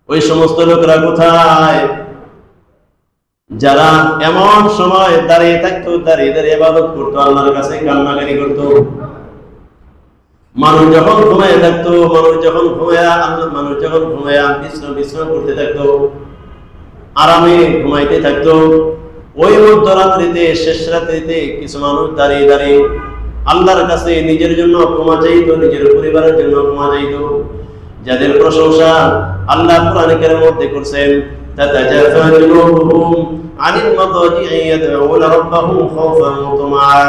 ওই সমস্ত লোকেরা কোথায়, যারা এমন সময় দাঁড়িয়ে থাকতো, দাঁড়িয়ে দাঁড়িয়ে ইবাদত করতো, আল্লাহর কাছে কান্নাকারি করতো। মানুষ যখন ঘুমায় থাকতো, মানুষ যখন ঘুমায়া বিশ্রাম করতে থাকতো, আরামে ঘুমাইতে থাকতো, ওই মধ্যরাত্রিতে, শেষ রাত্রিতে কিছু মানুষ দাঁড়িয়ে দাঁড়িয়ে আল্লাহর কাছে নিজের জন্য ক্ষমা চাইতো, নিজের পরিবারের জন্য ক্ষমা চাইতো, যাদের প্রশংসা আল্লাহ কোরআন কারীমের মধ্যে করছেন। تتجافى جنوبهم عن المضاجع يدعون ربهم خوفا وطمعا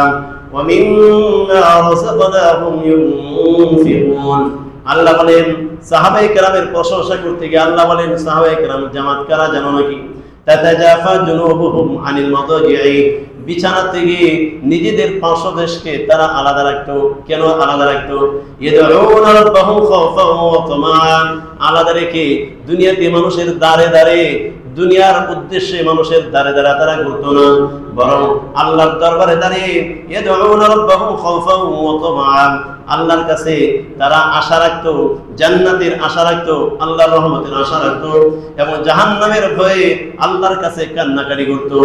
ومما رزقناهم ينفقون। আল্লাহ বলেন সাহাবায়ে কেরামের প্রশংসা করতে গিয়ে আল্লাহ বলেন সাহাবায়ে কেরাম জামাত কারা জানো নাকি? তাতাজাফা জুনুবুহুম আনিল মাদাজি'i, বিছানা থেকে নিজেদের পার্শ্বদেশকে তারা আলাদা রাখতো। কেন আলাদা রাখতো? ইয়াদউনা রাব্বাহুম খাওফান ওয়া তামাআন, আলাদা রেখে দুনিয়াতে মানুষের দাঁড়ে দাঁড়ে, দুনিয়ার উদ্দেশ্যে মানুষের দাঁড়ে দাঁড়া তারা ঘুরতো না, বরং আল্লাহর দরবারে দাঁড়িয়ে ইয়াদউনা রাব্বাহুম খাওফান ওয়া তামাআন, আল্লাহর কাছে তারা আশা রাখতো, জান্নাতের আশা রাখতো, আল্লাহর রহমতের আশা রাখতো, এবং জাহান্নামের ভয়ে আল্লাহর কাছে কান্নাকারি করতো।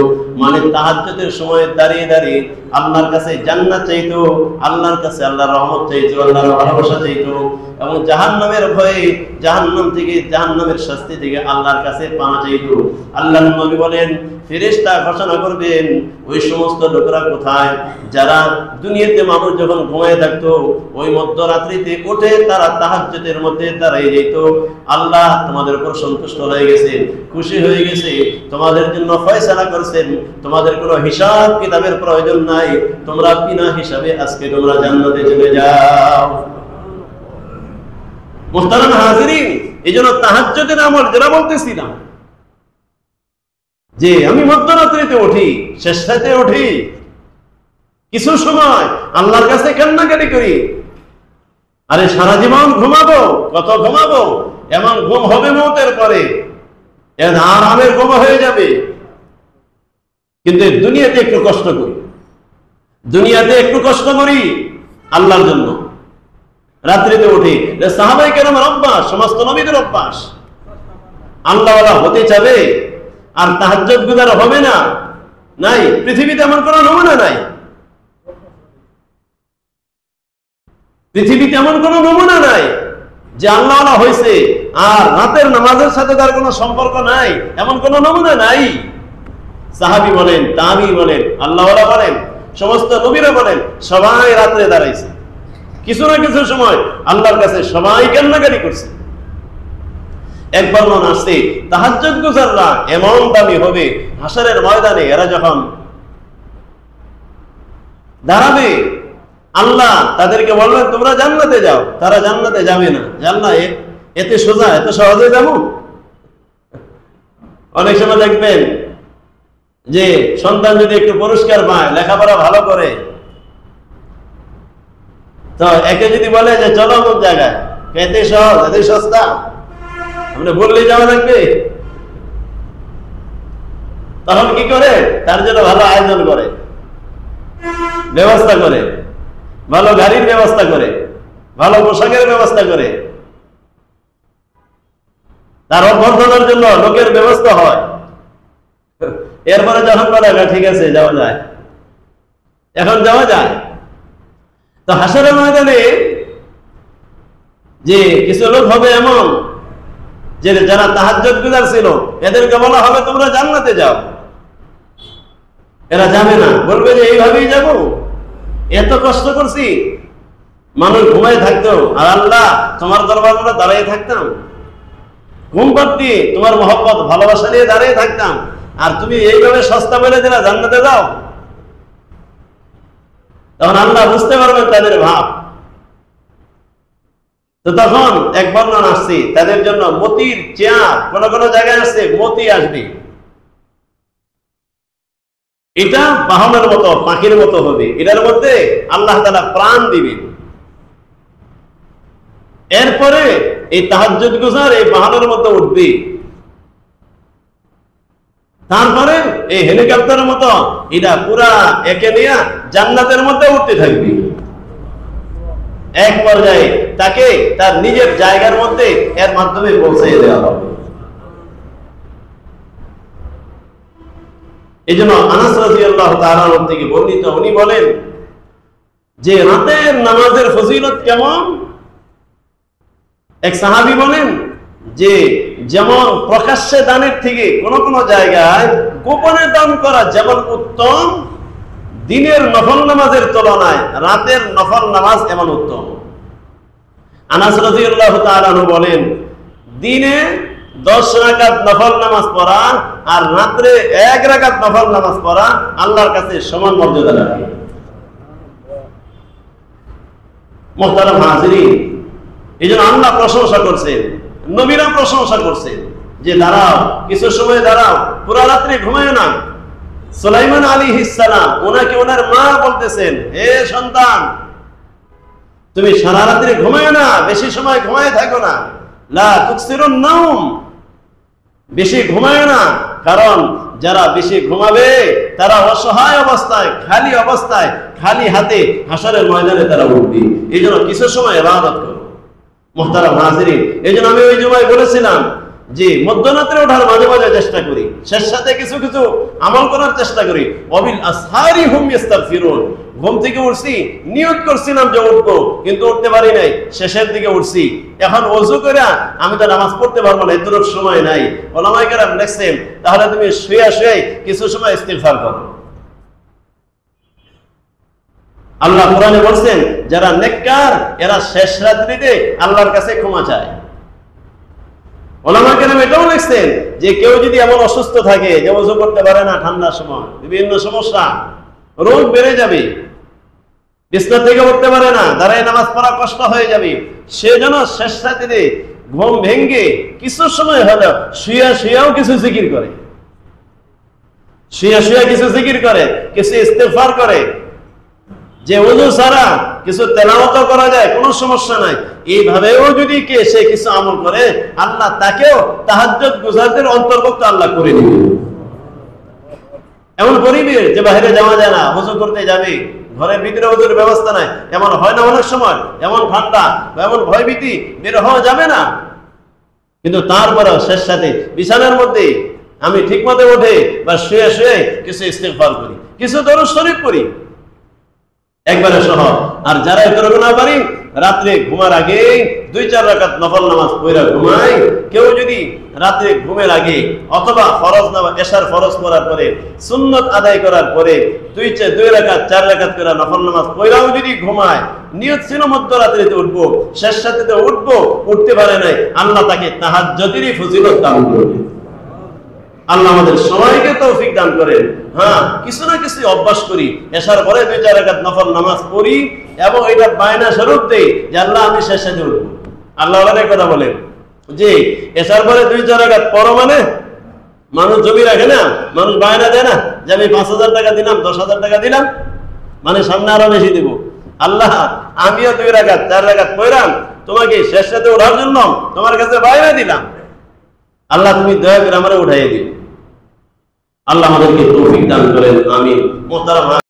মানে তাহাজ্জুদের সময় দাঁড়িয়ে দাঁড়িয়ে আল্লাহর কাছে জান্নাত চাইতো, আল্লাহর কাছে আল্লাহর রহমত চাইতো, আল্লাহর ভালোবাসা চাইতো, এবং জাহান্নামের ভয়ে, জাহান্নাম থেকে, জাহান্নামের শাস্তি থেকে আল্লাহর কাছে পানা চাইতো। আল্লাহর নবী বলেন ফেরেশতা ঘোষণা করবেন ওই সমস্ত লোকেরা কোথায়, যারা দুনিয়াতে মানুষ যখন ঘুমায় থাকতো ওই মধ্যরাত্রিতে উঠে তারা তাহাজ্জুদের মধ্যে দাঁড়িয়ে যেত, আল্লাহ তোমাদের উপর সন্তুষ্ট হয়ে গেছে, খুশি হয়ে গেছে, তোমাদের জন্য ফয়সালা করছেন, তোমাদের কোনো হিসাব কিতাবের প্রয়োজন নাই, তোমরা বিনা হিসাবে আজকে তোমরা জান্নাতে চলে যাও। মুহতারাম হাজিরিন, এইজন্য তাহাজ্জুদের আমল যারা বলতেছিলাম যে আমি মধ্যরাত্রিতে উঠি, শেষ রাতে উঠি, কিছু সময় আল্লাহর কাছে কান্নাকাটি করি, আরে সারা জীবন ঘুমাবো, কত ঘুমাবো, এমন ঘুম হবে মওতের পরে, এর আরামের ঘুম হয়ে যাবে। কিন্তু দুনিয়াতে একটু কষ্ট করি, দুনিয়াতে একটু কষ্ট করি আল্লাহর জন্য, রাত্রিতে উঠি। সাহাবায়ে কেরামের অভ্যাস, সমস্ত নবীদের অভ্যাস। আল্লাহওয়ালা হতে চাবে আর তাহাজ্জুদ গুজার হবে না, নাই, পৃথিবীতে এমন কোন নমুনা নাই, পৃথিবীতে এমন কোন নমুনা নাই যে আল্লাহওয়ালা হয়েছে আর রাতের নামাজের সাথে তার কোনো সম্পর্ক নাই, এমন কোন নমুনা নাই। সাহাবী বলেন, তাবী বলেন, আল্লাহওয়ালা বলেন, সমস্ত নবীরা বলেন, সবাই রাত্রে দাঁড়াইছে, কিছু না কিছু সময় আল্লাহর কাছে সবাই কান্নাকারি করছে। একবার মনে আসছে তাহাজ্জুদ গুজাররা এমন দামি হবে হাশরের ময়দানে, এরা যখন দাঁড়াবে আল্লাহ তাদেরকে বলবেন তোমরা জান্নাতে যাও, তারা জান্নাতে যাবে না। জান্নাত এতে সোজা, এত সহজে যাবো? অনেক সময় দেখবেন যে সন্তান যদি একটু পুরস্কার পায়, লেখাপড়া ভালো করে, তো একে যদি বলে যে চলো অমুক জায়গায়, এতে সহজ, এতে সস্তা, আমরা বললেই যাওয়া লাগবে, তখন কি করে? তার জন্য ভালো আয়োজন করে, ব্যবস্থা করে, ভালো গাড়ির ব্যবস্থা করে, ভালো পোশাকের ব্যবস্থা করে, তার অভ্যর্থনার জন্য লোকের ব্যবস্থা হয়। এরপরে যখন বলে ঠিক আছে যাওয়া যায়, এখন যাওয়া যায়। তো হাসরের ময়দানে যে কিছু লোক হবে এমন যে যারা তাহাজ্জুদ গুজার ছিল, এদেরকে বলা হবে তোমরা জান্নাতে যাও। এরা যাবে না, বলবে যে এইভাবেই যাব, এত কষ্ট করছি, মানুষ ঘুমায় থাকতো আর আল্লাহ তোমার দরবার আমরা দাঁড়িয়ে থাকতাম, ঘুম পাড়তি তোমার মহব্বত ভালোবাসা নিয়ে দাঁড়িয়ে থাকতাম, আর তুমি এইভাবে সস্তা বলে দিলা জান্নাতে যাও। তখন আল্লাহ বুঝতে পারবেন তাদের ভাব। তো তখন এক বর্ণনা আসছে তাদের জন্য মতির চেয়ার, কোন কোন জায়গায় আসছে মতি আসবে, এটা বাহনের মতো পাখির মতো হবে, এটার মধ্যে আল্লাহ তাআলা প্রাণ দিবেন। এরপরে এই তাহাজ্জুদ গুজার এই বাহনের মধ্যে উঠবে, তারপরে এই হেলিকপ্টারের মতো এটা পুরা একে নিয়ে জান্নাতের মধ্যে উঠতে থাকবে। এক পর্যায়ে তাকে তার নিজের জায়গার মধ্যে এর মাধ্যমে পৌঁছে দেওয়া হবে। এই জন্য আনাস রাদিয়াল্লাহু তাআলা থেকে বর্ণিত, উনি বলেন যে রাতের নামাজের ফজিলত কেমন। এক সাহাবী বলেন যে যেমন প্রকাশ্যে দানের থেকে কোন কোন জায়গায় গোপনে দান করা যেমন উত্তম, দিনের নফল নামাজের তুলনায় রাতের নফল নামাজ এমন উত্তম। আনাস রাদিয়াল্লাহু তাআলা বলেন দিনে 10 রাকাত নফল নামাজ পড়া আর রাতে 1 রাকাত নফল নামাজ পড়া আল্লাহর কাছে সমান মর্যাদা রাখে। মুহতারাম হাজিরিন, এই জন্য আল্লাহ প্রশংসা করছেন, নবীরা প্রশংসা করছেন যে দাঁড়াও, কিছু সময় দাঁড়াও, পুরা রাত্রি ঘুমায় না। সুলাইমান আলাইহিস সালাম ওনাকে ওনার মা বলতেছেন, হে সন্তান তুমি সারা রাত্রি ঘুমায় না, বেশি সময় ঘুমায় থাকো না, লা তুকসিরুন নাওম, বেশি ঘুমায় না, কারণ যারা বেশি ঘুমাবে তারা অসহায় অবস্থায়, খালি অবস্থায়, খালি হাতে হাসরের ময়দানে তারা উঠবে। এই জন্য কিছু সময় ইবাদত করো। মুহতারাম হাজিরিন, এই জন্য আমি ওই জুমায় বলেছিলাম যে মধ্যরাত্রে ওঠার মাঝে মাঝে চেষ্টা করি, শেষ সাথে কিছু কিছু আমল করার চেষ্টা করি। ওয়াবিল আসহারি হুম ইস্তাগফিরুন, ঘুম থেকে উঠছি, নিয়ত করছিলাম যে উঠবো, কিন্তু উঠতে পারি নাই, শেষের দিকে উঠছি, এখন ওযু করে আমি তো নামাজ পড়তে পারবো না, এতটুকু সময় নাই। ওলামায়ে কেরাম লিখছেন তাহলে তুমি শুয়ে শুয়ে কিছু সময় ইস্তিগফার করো। আল্লাহ কোরআনে বলছেন যারা নেককার এরা শেষ রাত্রিতে আল্লাহর কাছে ক্ষমা চায়। ওলামায়ে কেরাম এটাও লিখছেন যে কেউ যদি এমন অসুস্থ থাকে যে ওযু করতে পারে না, ঠান্ডার সময় বিভিন্ন সমস্যা, রোগ বেড়ে যাবে, বিছানা থেকে উঠতে পারে না, দাঁড়ায় নামাজ পড়া কষ্ট হয়ে যাবে, সেজন্য শেষ রাত্রিতে ঘুম ভেঙে কিছু সময় হলো শুয়া শুয়াও কিছু জিকির করে, শুয়া শুয়া কিছু জিকির করে, কিছু ইস্তেগফার করে। যে ওযু ছাড়া কিছু তেলাওয়াত করা যায়, কোনো সমস্যা নাই। এইভাবেও যদি কে সে কিছু আমল করে, আল্লাহ তাকেও তাহাজ্জুদ গুজারদের অন্তর্ভুক্ত আল্লাহ করে দিবে। এমন পরিবেশ যে বাইরে যাওয়া যায় না, ওযু করতে যাবে, ঘরের ভিতরে ওযুর ব্যবস্থা নাই, এমন হয় না অনেক সময়, এমন ঠান্ডা বা এমন ভয়ভীতি, বের হওয়া যাবে না, কিন্তু তারপরেও শেষ সাথে বিছানার মধ্যে আমি ঠিকমতো উঠে বা শুয়ে শুয়ে কিছু ইস্তেগফার করি, কিছু দরুদ শরীফ পড়ি একবারে সহজ। আর যারা এতটুকু না পারি, রাত্রে ঘুমার আগে 2-4 রাকাত নফল নামাজ পড়া ঘুমাই। কেউ যদি রাত্রে ঘুমের আগে অথবা ফরজ নামাজ এশার ফরজ পড়ার পরে সুন্নত আদায় করার পরে 2 রাকাত 4 রাকাত করে নফল নামাজ পড়াও যদি ঘুমায়, নিয়ত ছিল মধ্যরাত্রিতে উঠবো, শেষ রাত্রিতে উঠবো, উঠতে পারে নাই, আল্লাহ তাকে তাহাজ্জুদেরই ফজিলত দান করবে। আল্লাহ আমাদের সবাইকে তৌফিক দান করেন। হ্যাঁ, কিছু না কিছু অভ্যাস করি, এশার পরে 2-4 রাকাত নফল নামাজ পড়ি এবং এটা বায়না স্বরূপ দেই যে আল্লাহ আমি শেষ সাথে উঠবো। আল্লাহ অনেক কথা বলেন যে এশার পরে 2-4 রাকাত পড়ো, মানে মানুষ জমি রাখে না, মানুষ বায়না দেয় না যে আমি 5,000 টাকা দিলাম, 10,000 টাকা দিলাম, মানে সামনে আরো বেশি দিব। আল্লাহ আমিও 2 রাকাত 4 রাকাত পড়লাম, তোমাকে শেষ সাথে ওঠার জন্য তোমার কাছে বায়না দিলাম, আল্লাহ তুমি দয়া করে আমারে উঠাইয়ে দিও। আল্লাহ আমাদেরকে তৌফিক দান করেন, আমিন। মুহতারাম